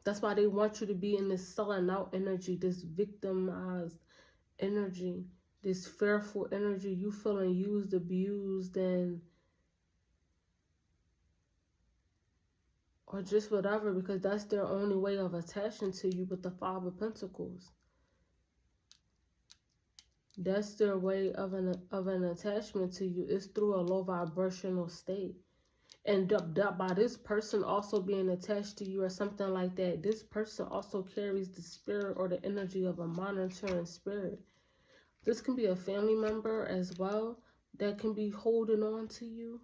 That's why they want you to be in this selling out energy, this victimized energy, this fearful energy. You feeling used, abused, and or just whatever, because that's their only way of attaching to you. But the Five of Pentacles, that's their way of an attachment to you. It's through a low vibrational state. And by this person also being attached to you or something like that, this person also carries the spirit or the energy of a monitoring spirit. This can be a family member as well that can be holding on to you.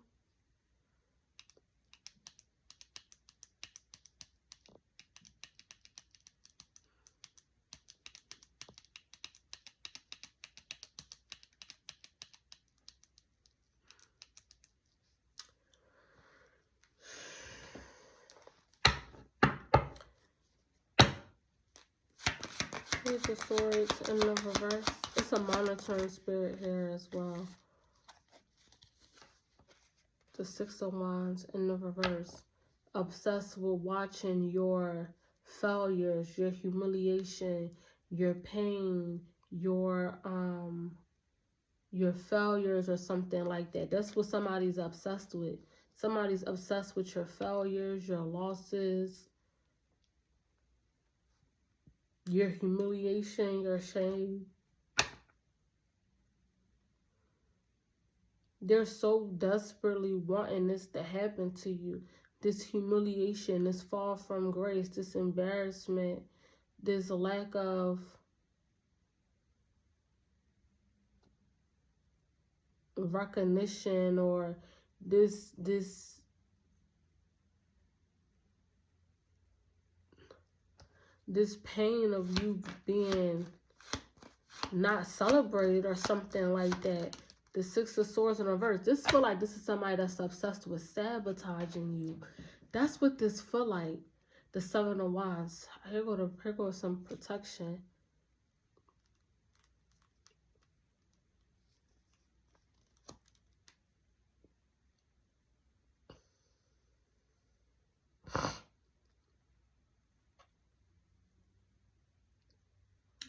Page of Swords in the reverse. It's a monitoring spirit here as well. The Six of Wands in the reverse. Obsessed with watching your failures, your humiliation, your pain, your failures or something like that. That's what somebody's obsessed with. Somebody's obsessed with your failures, your losses, your humiliation, your shame. They're so desperately wanting this to happen to you. This humiliation, this fall from grace, this embarrassment, this lack of recognition, or this pain of you being not celebrated or something like that. The Six of Swords in reverse. This feel like this is somebody that's obsessed with sabotaging you. That's what this feel like. The Seven of Wands. Here goes some protection.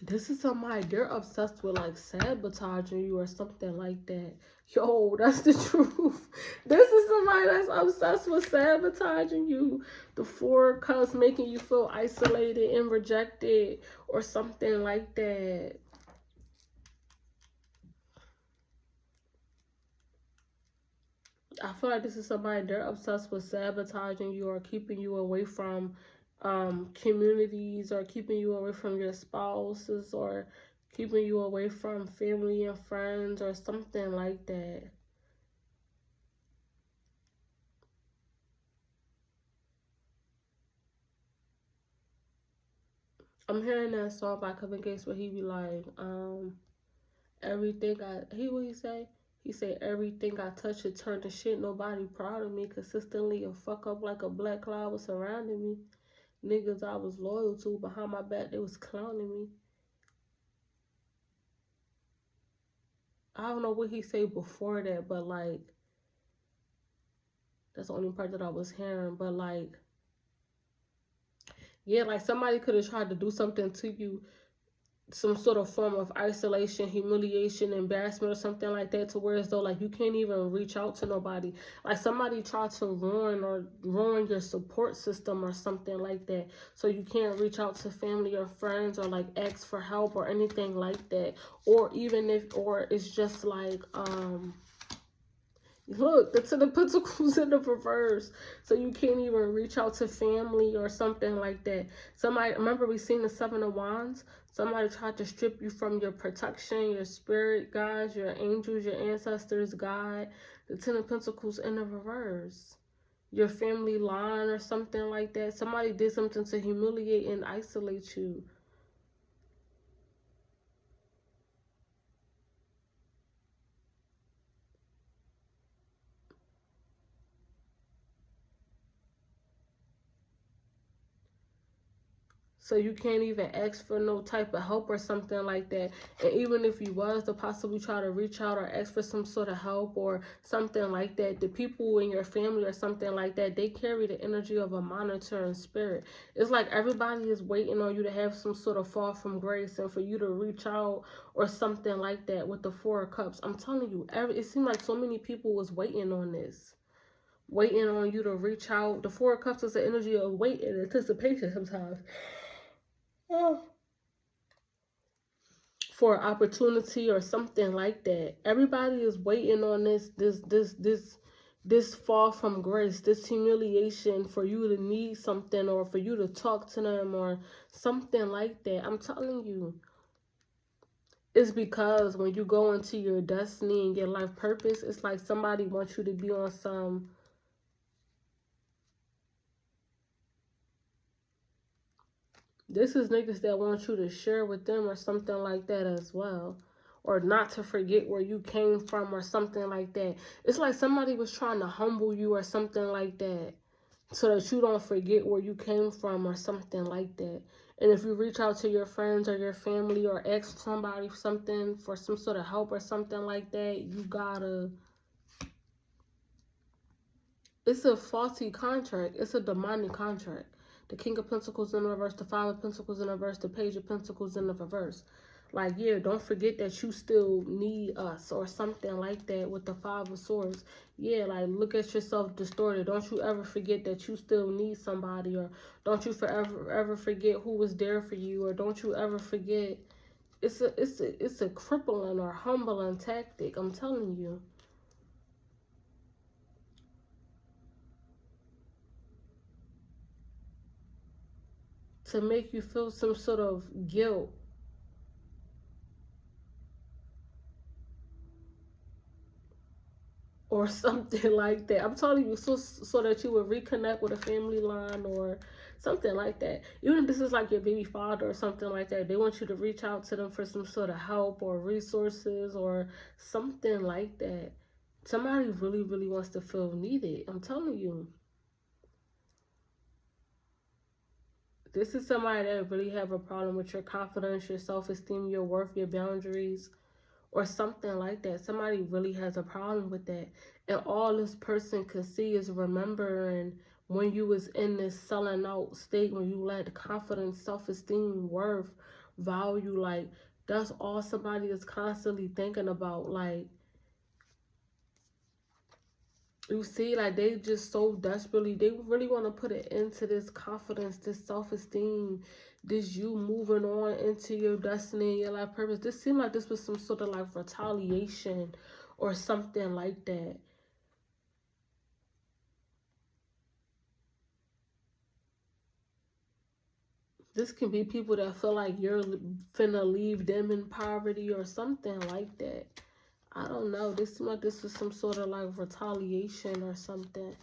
This is somebody, they're obsessed with like sabotaging you or something like that. Yo, that's the truth. This is somebody that's obsessed with sabotaging you. The Four of Cups, making you feel isolated and rejected or something like that. I feel like this is somebody, they're obsessed with sabotaging you or keeping you away from communities, or keeping you away from your spouses, or keeping you away from family and friends or something like that. I'm hearing that song by Kevin Gates where he be like, everything what he say? He say, everything I touch it turn to shit. Nobody proud of me. Consistently a fuck up like a black cloud was surrounding me. Niggas I was loyal to, behind my back they was clowning me. I don't know what he say before that, but like, that's the only part that I was hearing. But like, yeah, like somebody could have tried to do something to you, some sort of form of isolation, humiliation, embarrassment, or something like that, to where as though like you can't even reach out to nobody. Like somebody tried to ruin your support system or something like that, so you can't reach out to family or friends or like ask for help or anything like that. Or even or it's just like look, the Ten of Pentacles in the reverse. So you can't even reach out to family or something like that. Somebody, remember we seen the Seven of Wands? Somebody tried to strip you from your protection, your spirit guides, your angels, your ancestors, God. The Ten of Pentacles in the reverse. Your family line or something like that. Somebody did something to humiliate and isolate you. So you can't even ask for no type of help or something like that. And even if you was to possibly try to reach out or ask for some sort of help or something like that, the people in your family or something like that, they carry the energy of a monitoring spirit. It's like everybody is waiting on you to have some sort of fall from grace and for you to reach out or something like that with the Four of Cups. I'm telling you, it seemed like so many people was waiting on this. Waiting on you to reach out. The Four of Cups is the energy of wait and anticipation sometimes. For opportunity or something like that. Everybody is waiting on this this fall from grace, this humiliation for you to need something or for you to talk to them or something like that. I'm telling you, it's because when you go into your destiny and your life purpose, it's like somebody wants you to be on some, this is niggas that want you to share with them or something like that as well. Or not to forget where you came from or something like that. It's like somebody was trying to humble you or something like that, so that you don't forget where you came from or something like that. And if you reach out to your friends or your family or ask somebody something for some sort of help or something like that, you gotta, it's a faulty contract. It's a demonic contract. The King of Pentacles in reverse, the Five of Pentacles in reverse, the Page of Pentacles in the reverse. Like, yeah, don't forget that you still need us or something like that with the Five of Swords. Yeah, like, look at yourself distorted. Don't you ever forget that you still need somebody, or don't you ever forget who was there for you, or don't you ever forget. It's a crippling or humbling tactic, I'm telling you. To make you feel some sort of guilt. Or something like that. I'm telling you, so that you would reconnect with a family line or something like that. Even if this is like your baby father or something like that, they want you to reach out to them for some sort of help or resources or something like that. Somebody really, really wants to feel needed. I'm telling you. This is somebody that really have a problem with your confidence, your self-esteem, your worth, your boundaries, or something like that. Somebody really has a problem with that. And all this person could see is remembering when you was in this selling out state, when you lacked confidence, self-esteem, worth, value. Like, that's all somebody is constantly thinking about. Like, you see, like, they just so desperately, they really want to put it into this confidence, this self-esteem, this you moving on into your destiny, your life purpose. This seemed like this was some sort of like retaliation or something like that. This can be people that feel like you're finna leave them in poverty or something like that. I don't know. This seemed like this was some sort of like retaliation or something.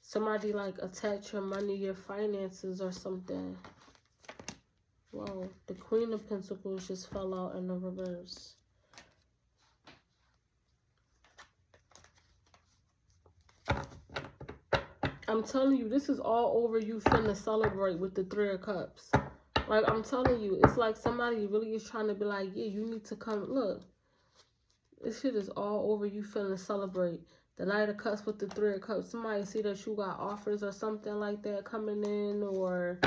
Somebody like attach your money, your finances or something. Whoa, the Queen of Pentacles just fell out in the reverse. I'm telling you, this is all over you finna celebrate with the Three of Cups. Like, I'm telling you, it's like somebody really is trying to be like, yeah, you need to come. Look, this shit is all over you finna celebrate. The Knight of Cups with the Three of Cups. Somebody see that you got offers or something like that coming in, or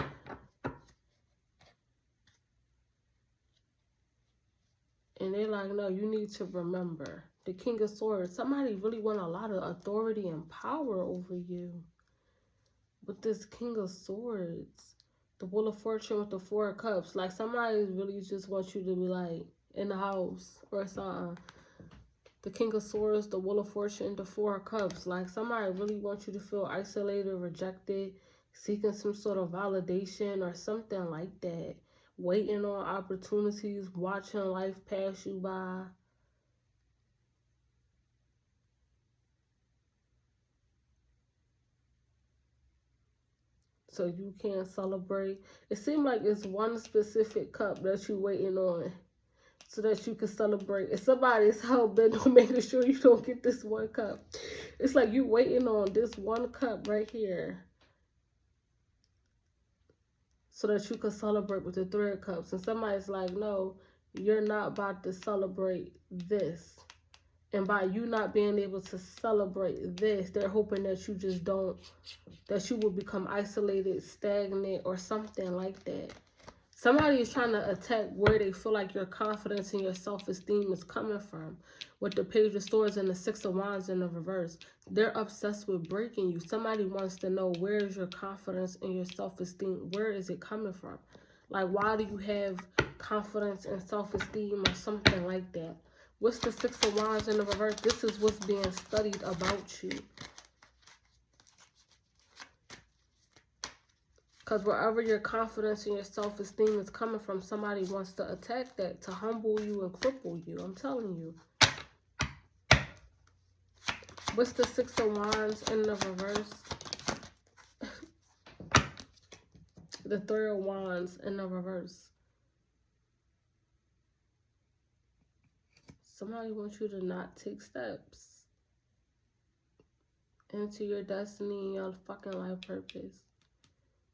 and they're like, no, you need to remember. The King of Swords. Somebody really want a lot of authority and power over you. With this King of Swords. The Wheel of Fortune with the Four of Cups. Like, somebody really just wants you to be like in the house or something. The King of Swords, the Wheel of Fortune, the Four of Cups. Like, somebody really wants you to feel isolated, rejected, seeking some sort of validation or something like that. Waiting on opportunities, watching life pass you by. So you can't celebrate. It seems like it's one specific cup that you're waiting on, so that you can celebrate. If somebody's hell bent on making sure you don't get this one cup. It's like you waiting on this one cup right here, so that you can celebrate with the Three of Cups. And somebody's like, no, you're not about to celebrate this. And by you not being able to celebrate this, they're hoping that you just don't, that you will become isolated, stagnant, or something like that. Somebody is trying to attack where they feel like your confidence and your self-esteem is coming from. With the Page of Swords and the Six of Wands in the reverse. They're obsessed with breaking you. Somebody wants to know, where is your confidence and your self-esteem? Where is it coming from? Like, why do you have confidence and self-esteem or something like that? What's the Six of Wands in the reverse? This is what's being studied about you. Because wherever your confidence and your self-esteem is coming from, somebody wants to attack that, to humble you and cripple you. I'm telling you. What's the Six of Wands in the reverse? The Three of Wands in the reverse. Somebody wants you to not take steps into your destiny and your fucking life purpose.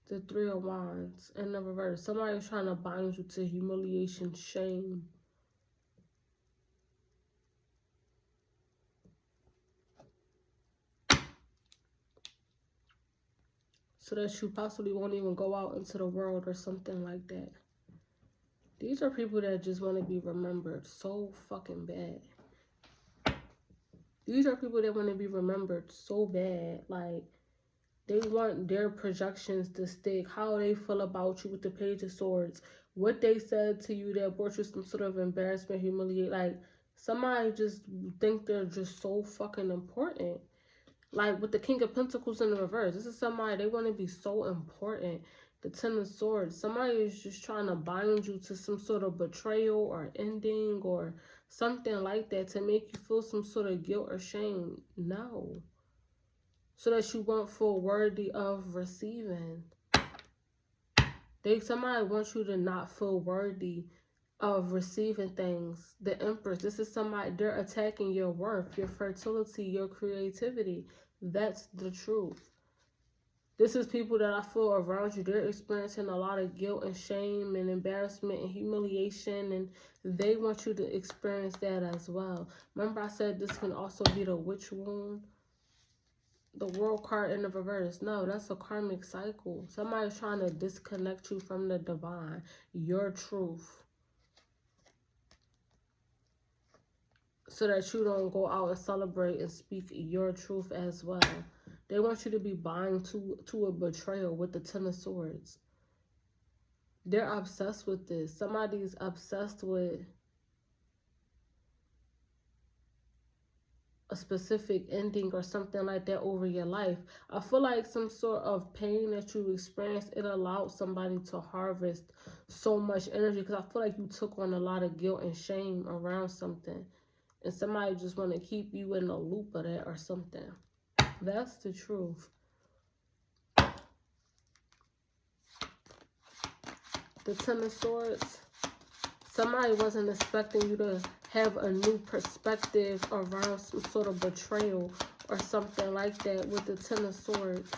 The Three of Wands in the reverse. Somebody's trying to bind you to humiliation, shame. So that you possibly won't even go out into the world or something like that. These are people that just want to be remembered so fucking bad. These are people that want to be remembered so bad. Like, they want their projections to stick. How they feel about you with the Page of Swords. What they said to you that brought you some sort of embarrassment, humiliate. Like, somebody just think they're just so fucking important. Like, with the King of Pentacles in the reverse. This is somebody, they want to be so important. The Ten of Swords. Somebody is just trying to bind you to some sort of betrayal or ending or something like that to make you feel some sort of guilt or shame. No. So that you won't feel worthy of receiving. Somebody wants you to not feel worthy of receiving things. The Empress. This is somebody, they're attacking your worth, your fertility, your creativity. That's the truth. This is people that I feel around you. They're experiencing a lot of guilt and shame and embarrassment and humiliation. And they want you to experience that as well. Remember I said this can also be the witch wound? The World card in the reverse. No, that's a karmic cycle. Somebody's trying to disconnect you from the divine. Your truth. So that you don't go out and celebrate and speak your truth as well. They want you to be bind to a betrayal with the Ten of Swords. They're obsessed with this. Somebody's obsessed with a specific ending or something like that over your life. I feel like some sort of pain that you experienced, it allowed somebody to harvest so much energy. Because I feel like you took on a lot of guilt and shame around something. And somebody just want to keep you in a loop of that or something. That's the truth. The Ten of Swords. Somebody wasn't expecting you to have a new perspective around some sort of betrayal or something like that with the Ten of Swords.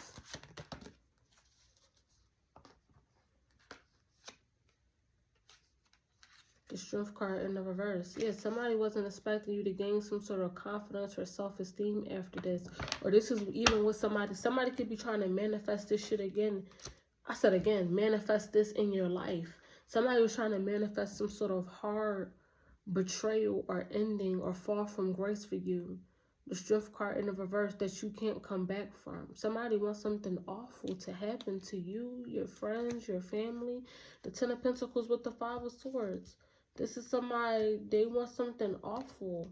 The Strength card in the reverse. Yeah, somebody wasn't expecting you to gain some sort of confidence or self-esteem after this. Or this is even with somebody. Somebody could be trying to manifest this shit again. I said again, manifest this in your life. Somebody was trying to manifest some sort of hard betrayal or ending or fall from grace for you. The Strength card in the reverse that you can't come back from. Somebody wants something awful to happen to you, your friends, your family. The Ten of Pentacles with the Five of Swords. This is somebody, they want something awful.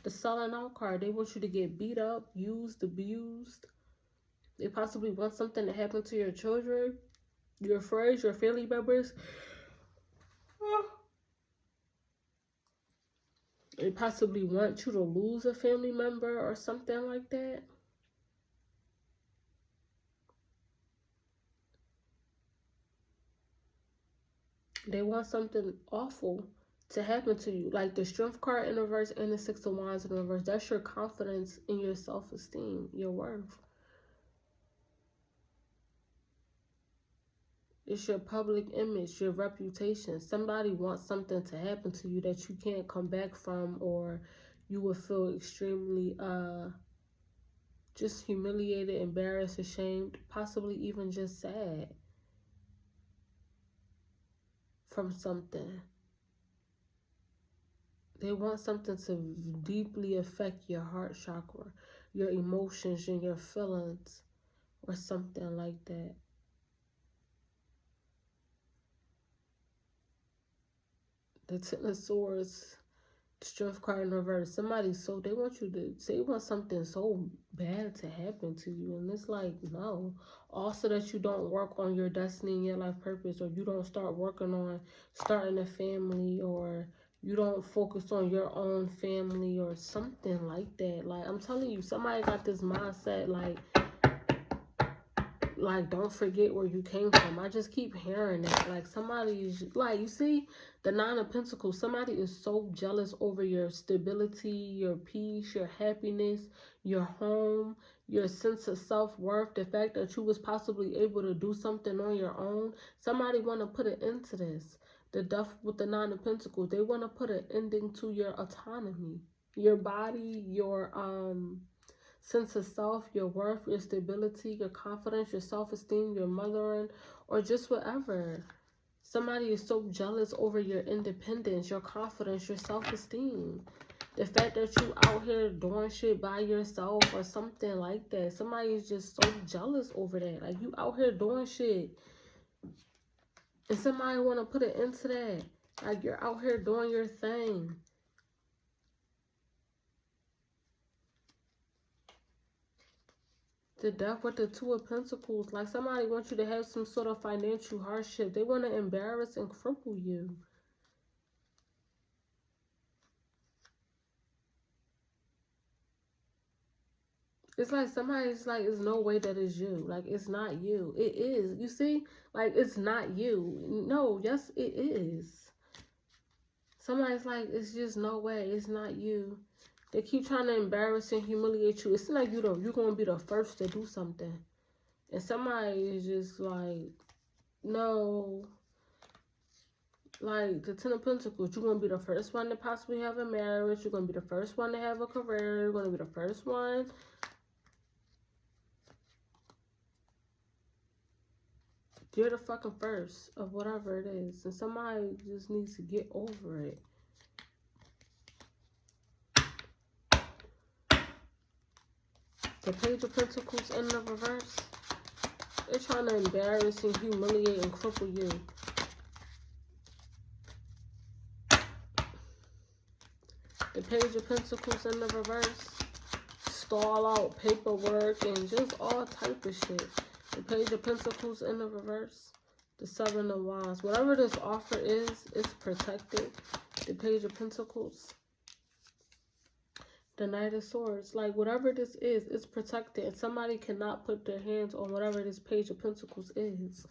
The Selling Out card, they want you to get beat up, used, abused. They possibly want something to happen to your children, your friends, your family members. They possibly want you to lose a family member or something like that. They want something awful to happen to you. Like the Strength card in reverse and the Six of Wands in reverse. That's your confidence in your self-esteem, your worth. It's your public image, your reputation. Somebody wants something to happen to you that you can't come back from, or you will feel extremely just humiliated, embarrassed, ashamed, possibly even just sad from something. They want something to deeply affect your heart chakra, your emotions and your feelings, or something like that. The Ten of Swords, Strength card in reverse. Somebody, so they want you to say, want something so bad to happen to you, and it's like, no. Also, that you don't work on your destiny and your life purpose, or you don't start working on starting a family, or you don't focus on your own family or something like that. Like, I'm telling you, somebody got this mindset, like don't forget where you came from. I just keep hearing that. Like, somebody's like, you see the Nine of Pentacles, somebody is so jealous over your stability, your peace, your happiness, your home, your sense of self-worth, the fact that you was possibly able to do something on your own. Somebody want to put an end to this. The Death with the Nine of Pentacles, they want to put an ending to your autonomy, your body, your sense of self, your worth, your stability, your confidence, your self-esteem, your mothering, or just whatever. Somebody is so jealous over your independence, your confidence, your self-esteem. The fact that you out here doing shit by yourself or something like that. Somebody is just so jealous over that. Like, you out here doing shit, and somebody want to put an end to that. Like, you're out here doing your thing. The Death with the Two of Pentacles. Like, somebody wants you to have some sort of financial hardship. They want to embarrass and cripple you. It's like somebody's like, there's no way that is you. Like, it's not you. It is. You see? Like, it's not you. No, yes, it is. Somebody's like, it's just no way. It's not you. They keep trying to embarrass and humiliate you. It's like you're going to be the first to do something. And somebody is just like, no. Like, the Ten of Pentacles, you're going to be the first one to possibly have a marriage. You're going to be the first one to have a career. You're going to be the first one. You're the fucking first of whatever it is. And somebody just needs to get over it. The Page of Pentacles in the reverse. They're trying to embarrass and humiliate and cripple you. The Page of Pentacles in the reverse. Stall out paperwork and just all type of shit. The Page of Pentacles in the reverse. The Seven of Wands. Whatever this offer is, it's protected. The Page of Pentacles. The Knight of Swords. Like, whatever this is, it's protected. And somebody cannot put their hands on whatever this Page of Pentacles is.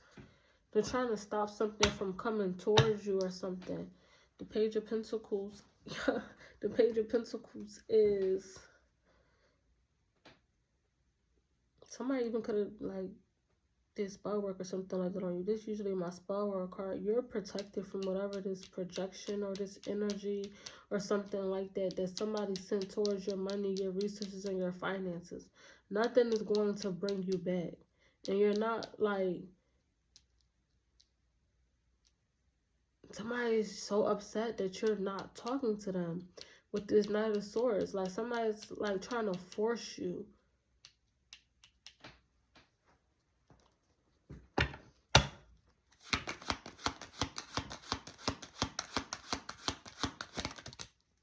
They're trying to stop something from coming towards you or something. The Page of Pentacles. The Page of Pentacles is... Somebody even could have, like, did spell work or something like that on you. This is usually my spell work card. You're protected from whatever this projection or this energy or something like that that somebody sent towards your money, your resources, and your finances. Nothing is going to bring you back. And you're not, like... Somebody is so upset that you're not talking to them with this Knight of Swords. Like, somebody's, like, trying to force you.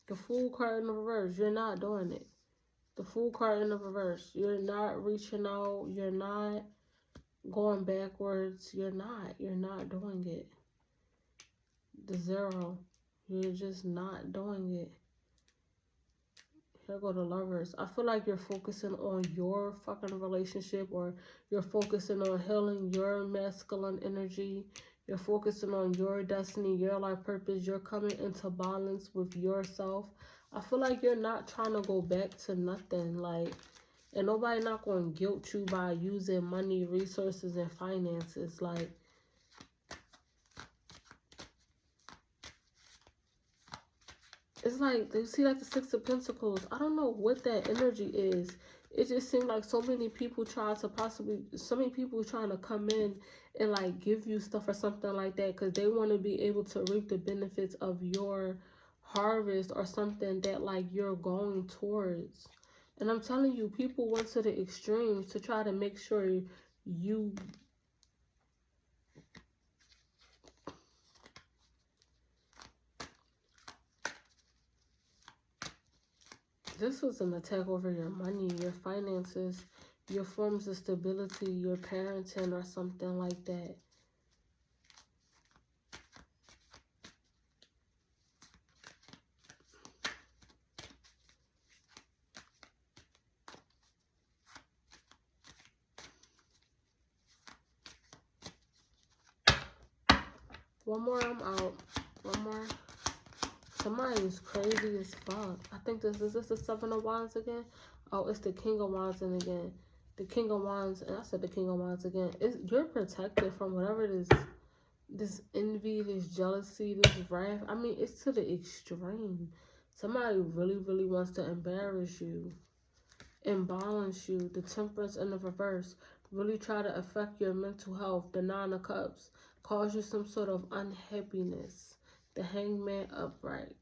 The Fool card in the reverse. You're not doing it. The Fool card in the reverse. You're not reaching out. You're not going backwards. You're not doing it. The Zero. You're just not doing it. Here go the Lovers. I feel like you're focusing on your fucking relationship, or you're focusing on healing your masculine energy. You're focusing on your destiny, your life purpose. You're coming into balance with yourself. I feel like you're not trying to go back to nothing. Like, and nobody not going to guilt you by using money, resources, and finances. Like, it's like, you see, like the Six of Pentacles. I don't know what that energy is. It just seemed like so many people trying to come in and like give you stuff or something like that because they want to be able to reap the benefits of your harvest or something that like you're going towards. And I'm telling you, people went to the extremes to try to make sure you... This was an attack over your money, your finances, your forms of stability, your parenting, or something like that. One more, I'm out. One more. Somebody is crazy as fuck. I think this is the Seven of Wands again. Oh, it's the King of Wands and again. The King of Wands, and I said the King of Wands again. You're protected from whatever this envy, this jealousy, this wrath. I mean, it's to the extreme. Somebody really, really wants to embarrass you, imbalance you. The Temperance in the reverse. Really try to affect your mental health. The Nine of Cups. Cause you some sort of unhappiness. The Hangman upright.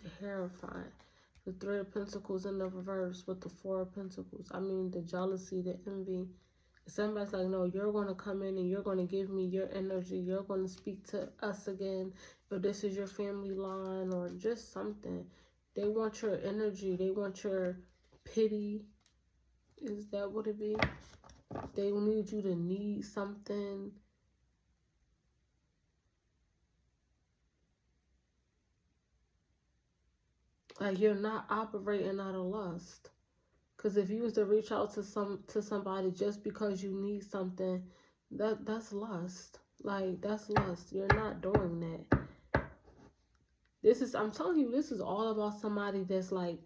The Hierophant. The Three of Pentacles in the reverse with the Four of Pentacles. I mean, the jealousy, the envy. Somebody's like, no, you're going to come in and you're going to give me your energy. You're going to speak to us again. Or this is your family line or just something. They want your energy. They want your pity. Is that what it be? They need you to need something. Like, you're not operating out of lust. Because if you was to reach out to somebody just because you need something, that's lust. Like, that's lust. You're not doing that. I'm telling you, this is all about somebody that's like,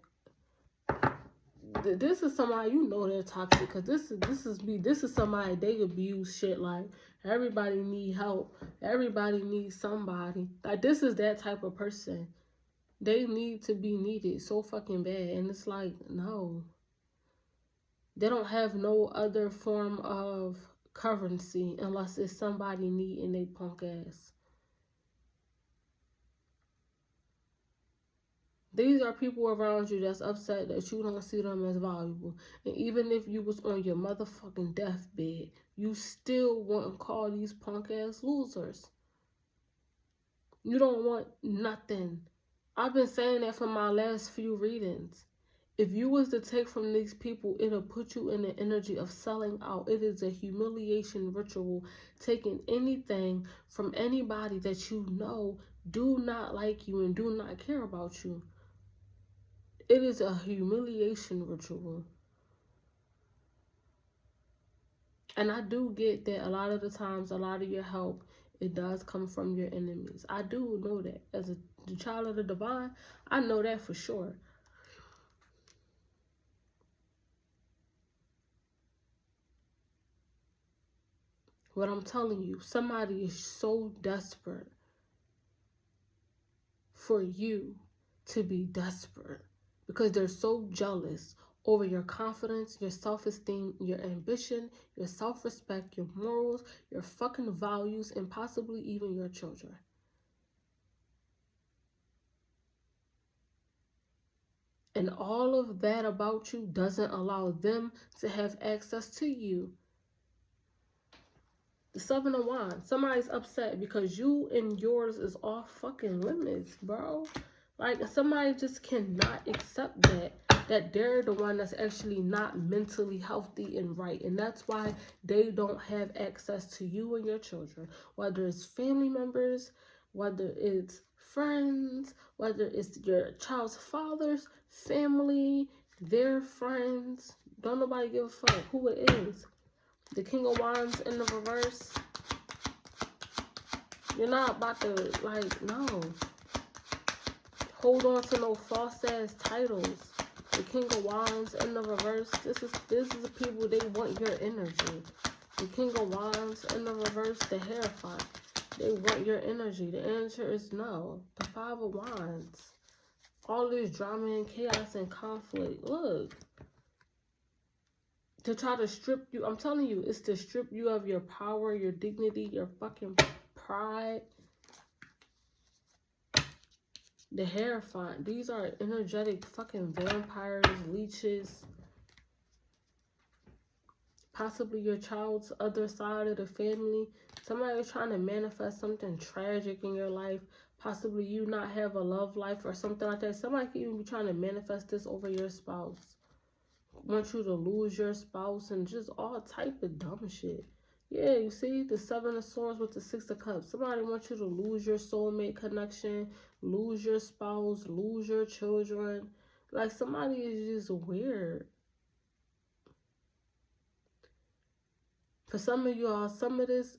this is somebody, you know, they're toxic. Because this is somebody, they abuse shit. Like, everybody need help. Everybody needs somebody. Like, this is that type of person. They need to be needed so fucking bad. And it's like, no. They don't have no other form of currency unless it's somebody needing they punk ass. These are people around you that's upset that you don't see them as valuable. And even if you was on your motherfucking deathbed, you still wouldn't call these punk ass losers. You don't want nothing. I've been saying that for my last few readings. If you was to take from these people, it'll put you in the energy of selling out. It is a humiliation ritual, taking anything from anybody that you know do not like you and do not care about you. It is a humiliation ritual. And I do get that a lot of the times, a lot of your help, it does come from your enemies. I do know that. As the child of the divine, I know that for sure. What I'm telling you, somebody is so desperate for you to be desperate because they're so jealous over your confidence, your self-esteem, your ambition, your self-respect, your morals, your fucking values, and possibly even your children. And all of that about you doesn't allow them to have access to you. The Seven of Wands. Somebody's upset because you and yours is off fucking limits, bro. Like, somebody just cannot accept that they're the one that's actually not mentally healthy and right. And that's why they don't have access to you and your children. Whether it's family members, whether it's friends, whether it's your child's father's family, their friends. Don't nobody give a fuck who it is. The King of Wands in the reverse. You're not about to, like, no. Hold on to no false ass titles. The King of Wands in the reverse. This is the people, they want your energy. The King of Wands in the reverse. The Hierophant. They want your energy. The answer is no. The Five of Wands. All this drama and chaos and conflict. Look. To try to strip you, I'm telling you, it's to strip you of your power, your dignity, your fucking pride. The Hierophant. These are energetic fucking vampires, leeches. Possibly your child's other side of the family. Somebody is trying to manifest something tragic in your life. Possibly you not have a love life or something like that. Somebody could even be trying to manifest this over your spouse. Want you to lose your spouse and just all type of dumb shit. Yeah, you see the 7 of Swords with the 6 of Cups. Somebody wants you to lose your soulmate connection, lose your spouse, lose your children. Like, somebody is just weird. For some of y'all,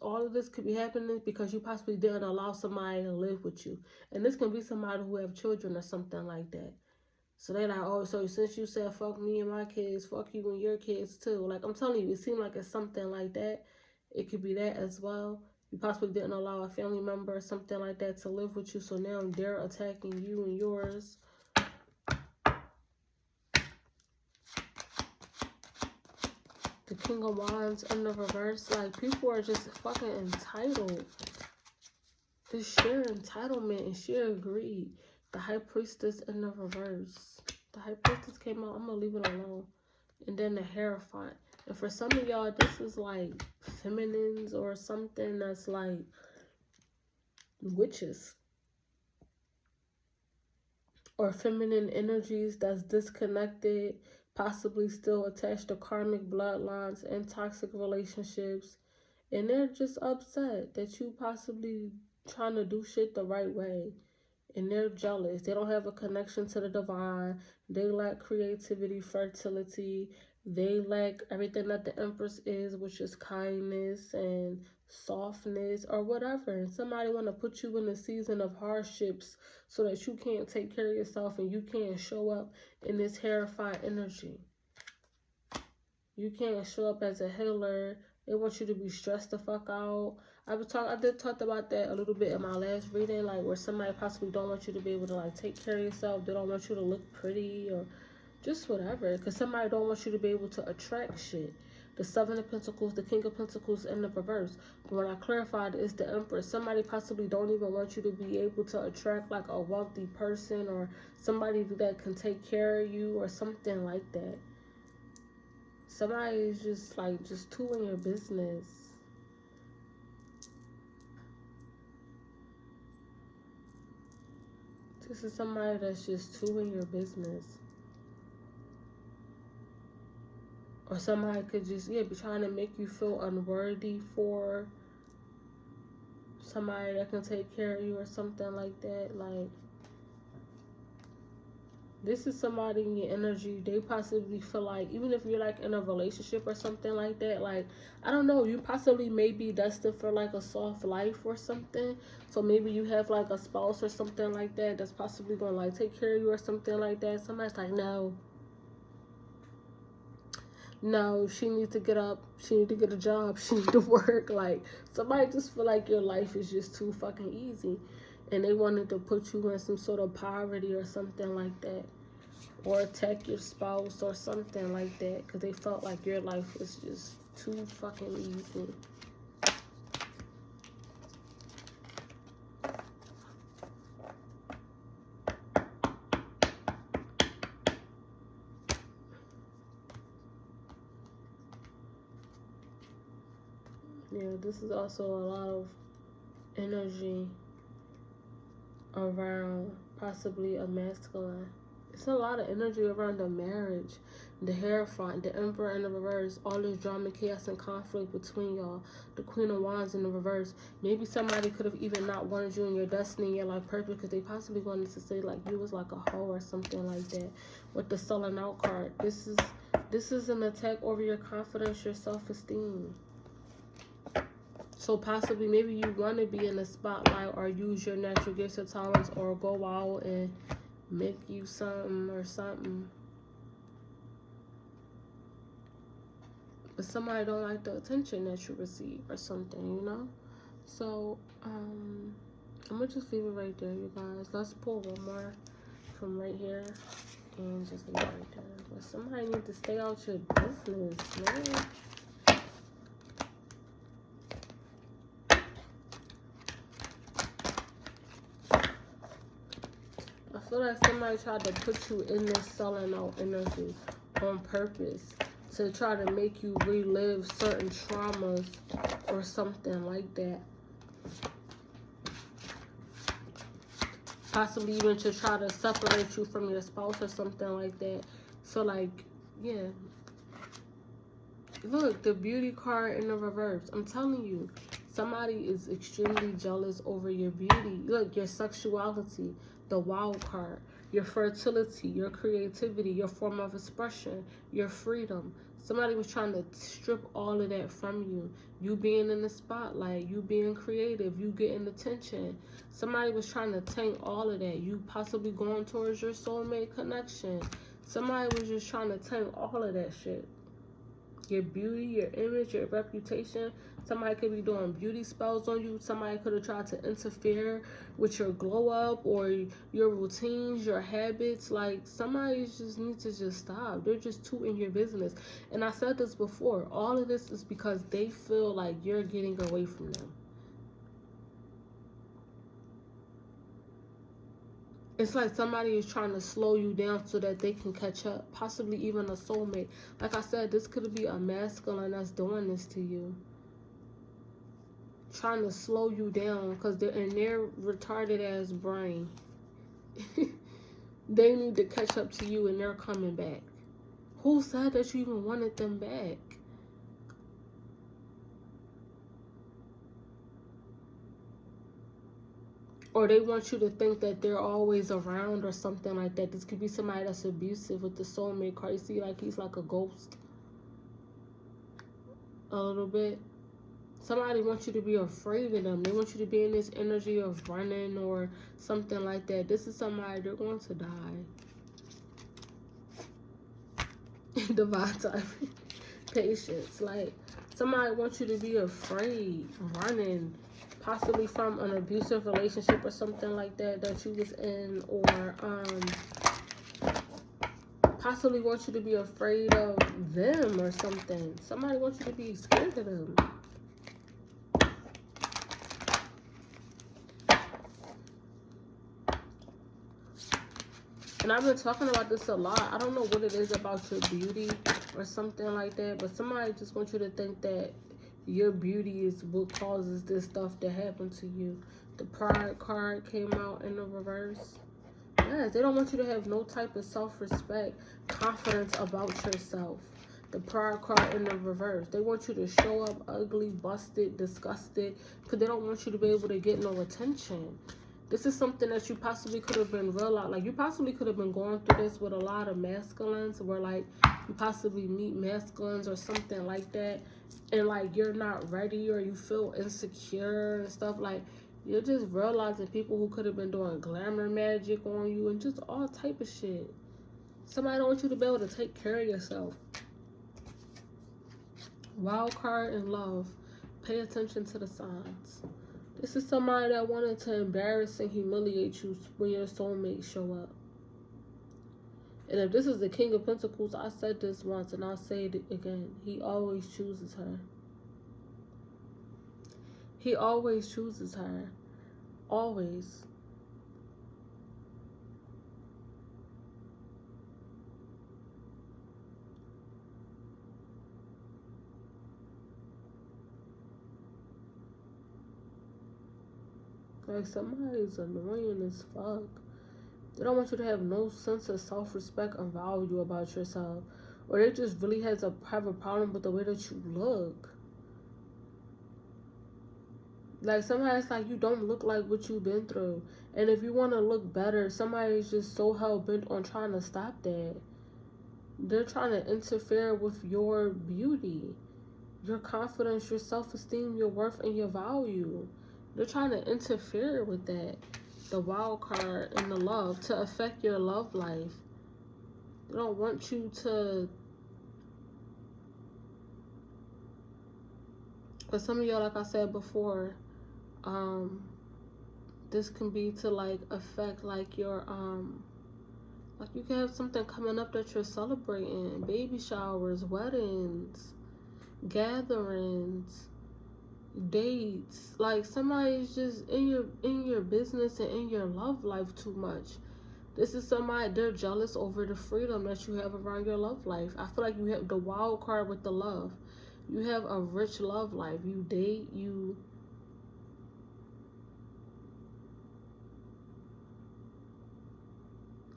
all of this could be happening because you possibly didn't allow somebody to live with you. And this can be somebody who have children or something like that. So they like, oh, so since you said fuck me and my kids, fuck you and your kids too. Like, I'm telling you, it seems like it's something like that. It could be that as well. You possibly didn't allow a family member or something like that to live with you. So now they're attacking you and yours. The King of Wands in the reverse. Like, people are just fucking entitled. This sheer entitlement and sheer greed. The High Priestess in the reverse. The High Priestess came out. I'm going to leave it alone. And then the Hierophant. And for some of y'all, this is like feminines or something that's like witches. Or feminine energies that's disconnected, possibly still attached to karmic bloodlines and toxic relationships. And they're just upset that you possibly trying to do shit the right way. And they're jealous. They don't have a connection to the divine. They lack creativity, fertility. They lack everything that the Empress is, which is kindness and softness or whatever. And somebody want to put you in a season of hardships so that you can't take care of yourself and you can't show up in this terrified energy. You can't show up as a healer. They want you to be stressed the fuck out. I did talk about that a little bit in my last reading, like where somebody possibly don't want you to be able to like take care of yourself. They don't want you to look pretty or just whatever. Because somebody don't want you to be able to attract shit. The 7 of Pentacles, the King of Pentacles, and the reverse. When I clarified, it's the Empress. Somebody possibly don't even want you to be able to attract like a wealthy person or somebody that can take care of you or something like that. Somebody is just like too in your business. This is somebody that's just too in your business. Or somebody could just, be trying to make you feel unworthy for somebody that can take care of you or something like that. Like, this is somebody in your energy. They possibly feel like, even if you're like in a relationship or something like that, like, I don't know, you possibly may be destined for like a soft life or something. So maybe you have like a spouse or something like that that's possibly going to like take care of you or something like that. Somebody's like, no, she needs to get up. She needs to get a job. She needs to work. Like, somebody just feel like your life is just too fucking easy. And they wanted to put you in some sort of poverty or something like that. Or attack your spouse or something like that. Because they felt like your life was just too fucking easy. Yeah, this is also a lot of energy around possibly a masculine. It's a lot of energy around the marriage, the Hierophant, the Emperor in the reverse, all this drama, chaos, and conflict between y'all, the Queen of Wands in the reverse. Maybe somebody could have even not wanted you in your destiny, your life purpose, because they possibly wanted to say like you was like a hoe or something like that. With the selling out card, this is an attack over your confidence, your self-esteem. So possibly maybe you want to be in the spotlight or use your natural gifts or talents or go out and make you something or something. But somebody don't like the attention that you receive or something, you know? So, I'm going to just leave it right there, you guys. Let's pull one more from right here and just leave it right there. But somebody needs to stay out your business, man. I feel like somebody tried to put you in this selling out energy on purpose to try to make you relive certain traumas or something like that. Possibly even to try to separate you from your spouse or something like that. So, like, yeah. Look, the beauty card in the reverse. I'm telling you, somebody is extremely jealous over your beauty. Look, your sexuality, the wild card, your fertility, your creativity, your form of expression, your freedom. Somebody was trying to strip all of that from you. You being in the spotlight, you being creative, you getting attention. Somebody was trying to tank all of that. You possibly going towards your soulmate connection. Somebody was just trying to tank all of that shit. Your beauty, your image, your reputation. Somebody could be doing beauty spells on you. Somebody could have tried to interfere with your glow up or your routines, your habits. Like, somebody just needs to just stop. They're just too in your business. And I said this before. All of this is because they feel like you're getting away from them. It's like somebody is trying to slow you down so that they can catch up. Possibly even a soulmate. Like I said, this could be a masculine that's doing this to you. Trying to slow you down because they're in their retarded ass brain. They need to catch up to you and they're coming back. Who said that you even wanted them back? Or they want you to think that they're always around or something like that. This could be somebody that's abusive with the soulmate card. You see, like he's like a ghost. A little bit. Somebody wants you to be afraid of them. They want you to be in this energy of running or something like that. This is somebody, they're going to die. Divine timing. Patience. Like, somebody wants you to be afraid, running, possibly from an abusive relationship or something like that you was in, or possibly wants you to be afraid of them or something. Somebody wants you to be scared of them. And I've been talking about this a lot. I don't know what it is about your beauty or something like that, but somebody just wants you to think that your beauty is what causes this stuff to happen to you. The pride card came out in the reverse. Yes, they don't want you to have no type of self-respect, confidence about yourself. The pride card in the reverse. They want you to show up ugly, busted, disgusted, because they don't want you to be able to get no attention. This is something that you possibly could have been realized. Like, you possibly could have been going through this with a lot of masculines, where, like, you possibly meet masculines or something like that, and, like, you're not ready or you feel insecure and stuff. Like, you're just realizing people who could have been doing glamour magic on you and just all type of shit. Somebody don't want you to be able to take care of yourself. Wild card in love. Pay attention to the signs. This is somebody that wanted to embarrass and humiliate you when your soulmate show up. And if this is the King of Pentacles, I said this once and I'll say it again. He always chooses her. He always chooses her. Always. Like, somebody's annoying as fuck. They don't want you to have no sense of self-respect and value about yourself. Or they just really have a problem with the way that you look. Like, somebody's like, you don't look like what you've been through. And if you want to look better, somebody's just so hell-bent on trying to stop that. They're trying to interfere with your beauty, your confidence, your self-esteem, your worth, and your value. They're trying to interfere with that. The wild card and the love to affect your love life. They don't want you to. But some of y'all, like I said before, this can be to, like, affect, like, your like, you can have something coming up that you're celebrating, baby showers, weddings, gatherings, dates. Like, somebody's just in your business and in your love life too much. This is somebody, they're jealous over the freedom that you have around your love life. I feel like you have the wild card with the love. You have a rich love life. You date, you...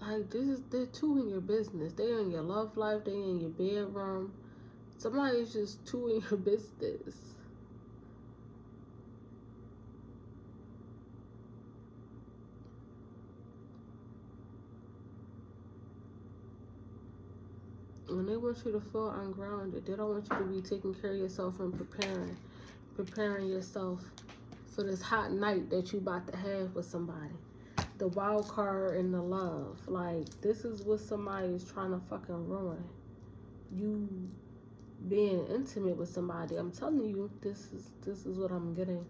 Like, they're too in your business. They in your love life. They in your bedroom. Somebody's just too in your business. And they want you to feel ungrounded. They don't want you to be taking care of yourself and preparing yourself for this hot night that you about to have with somebody. The wild card and the love. Like, this is what somebody is trying to fucking ruin. You being intimate with somebody. I'm telling you, this is what I'm getting.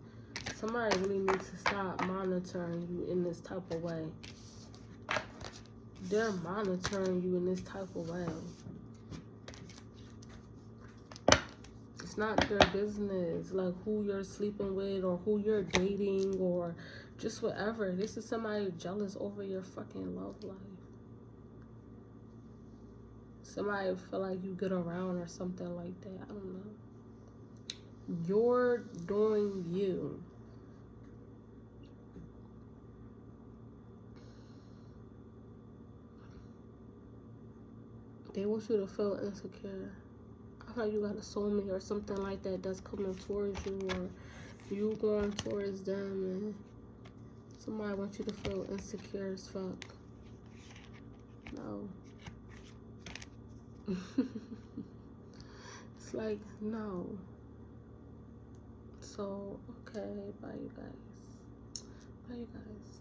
Somebody really needs to stop monitoring you in this type of way. They're monitoring you in this type of way. It's not their business, like, who you're sleeping with or who you're dating or just whatever. This is somebody jealous over your fucking love life. Somebody feel like you get around or something like that. I don't know. You're doing you. They want you to feel insecure. I feel like you got a soulmate or something like that that's coming towards you, or you going towards them, and somebody wants you to feel insecure as fuck. No. It's like, no. So, okay, bye you guys. Bye you guys.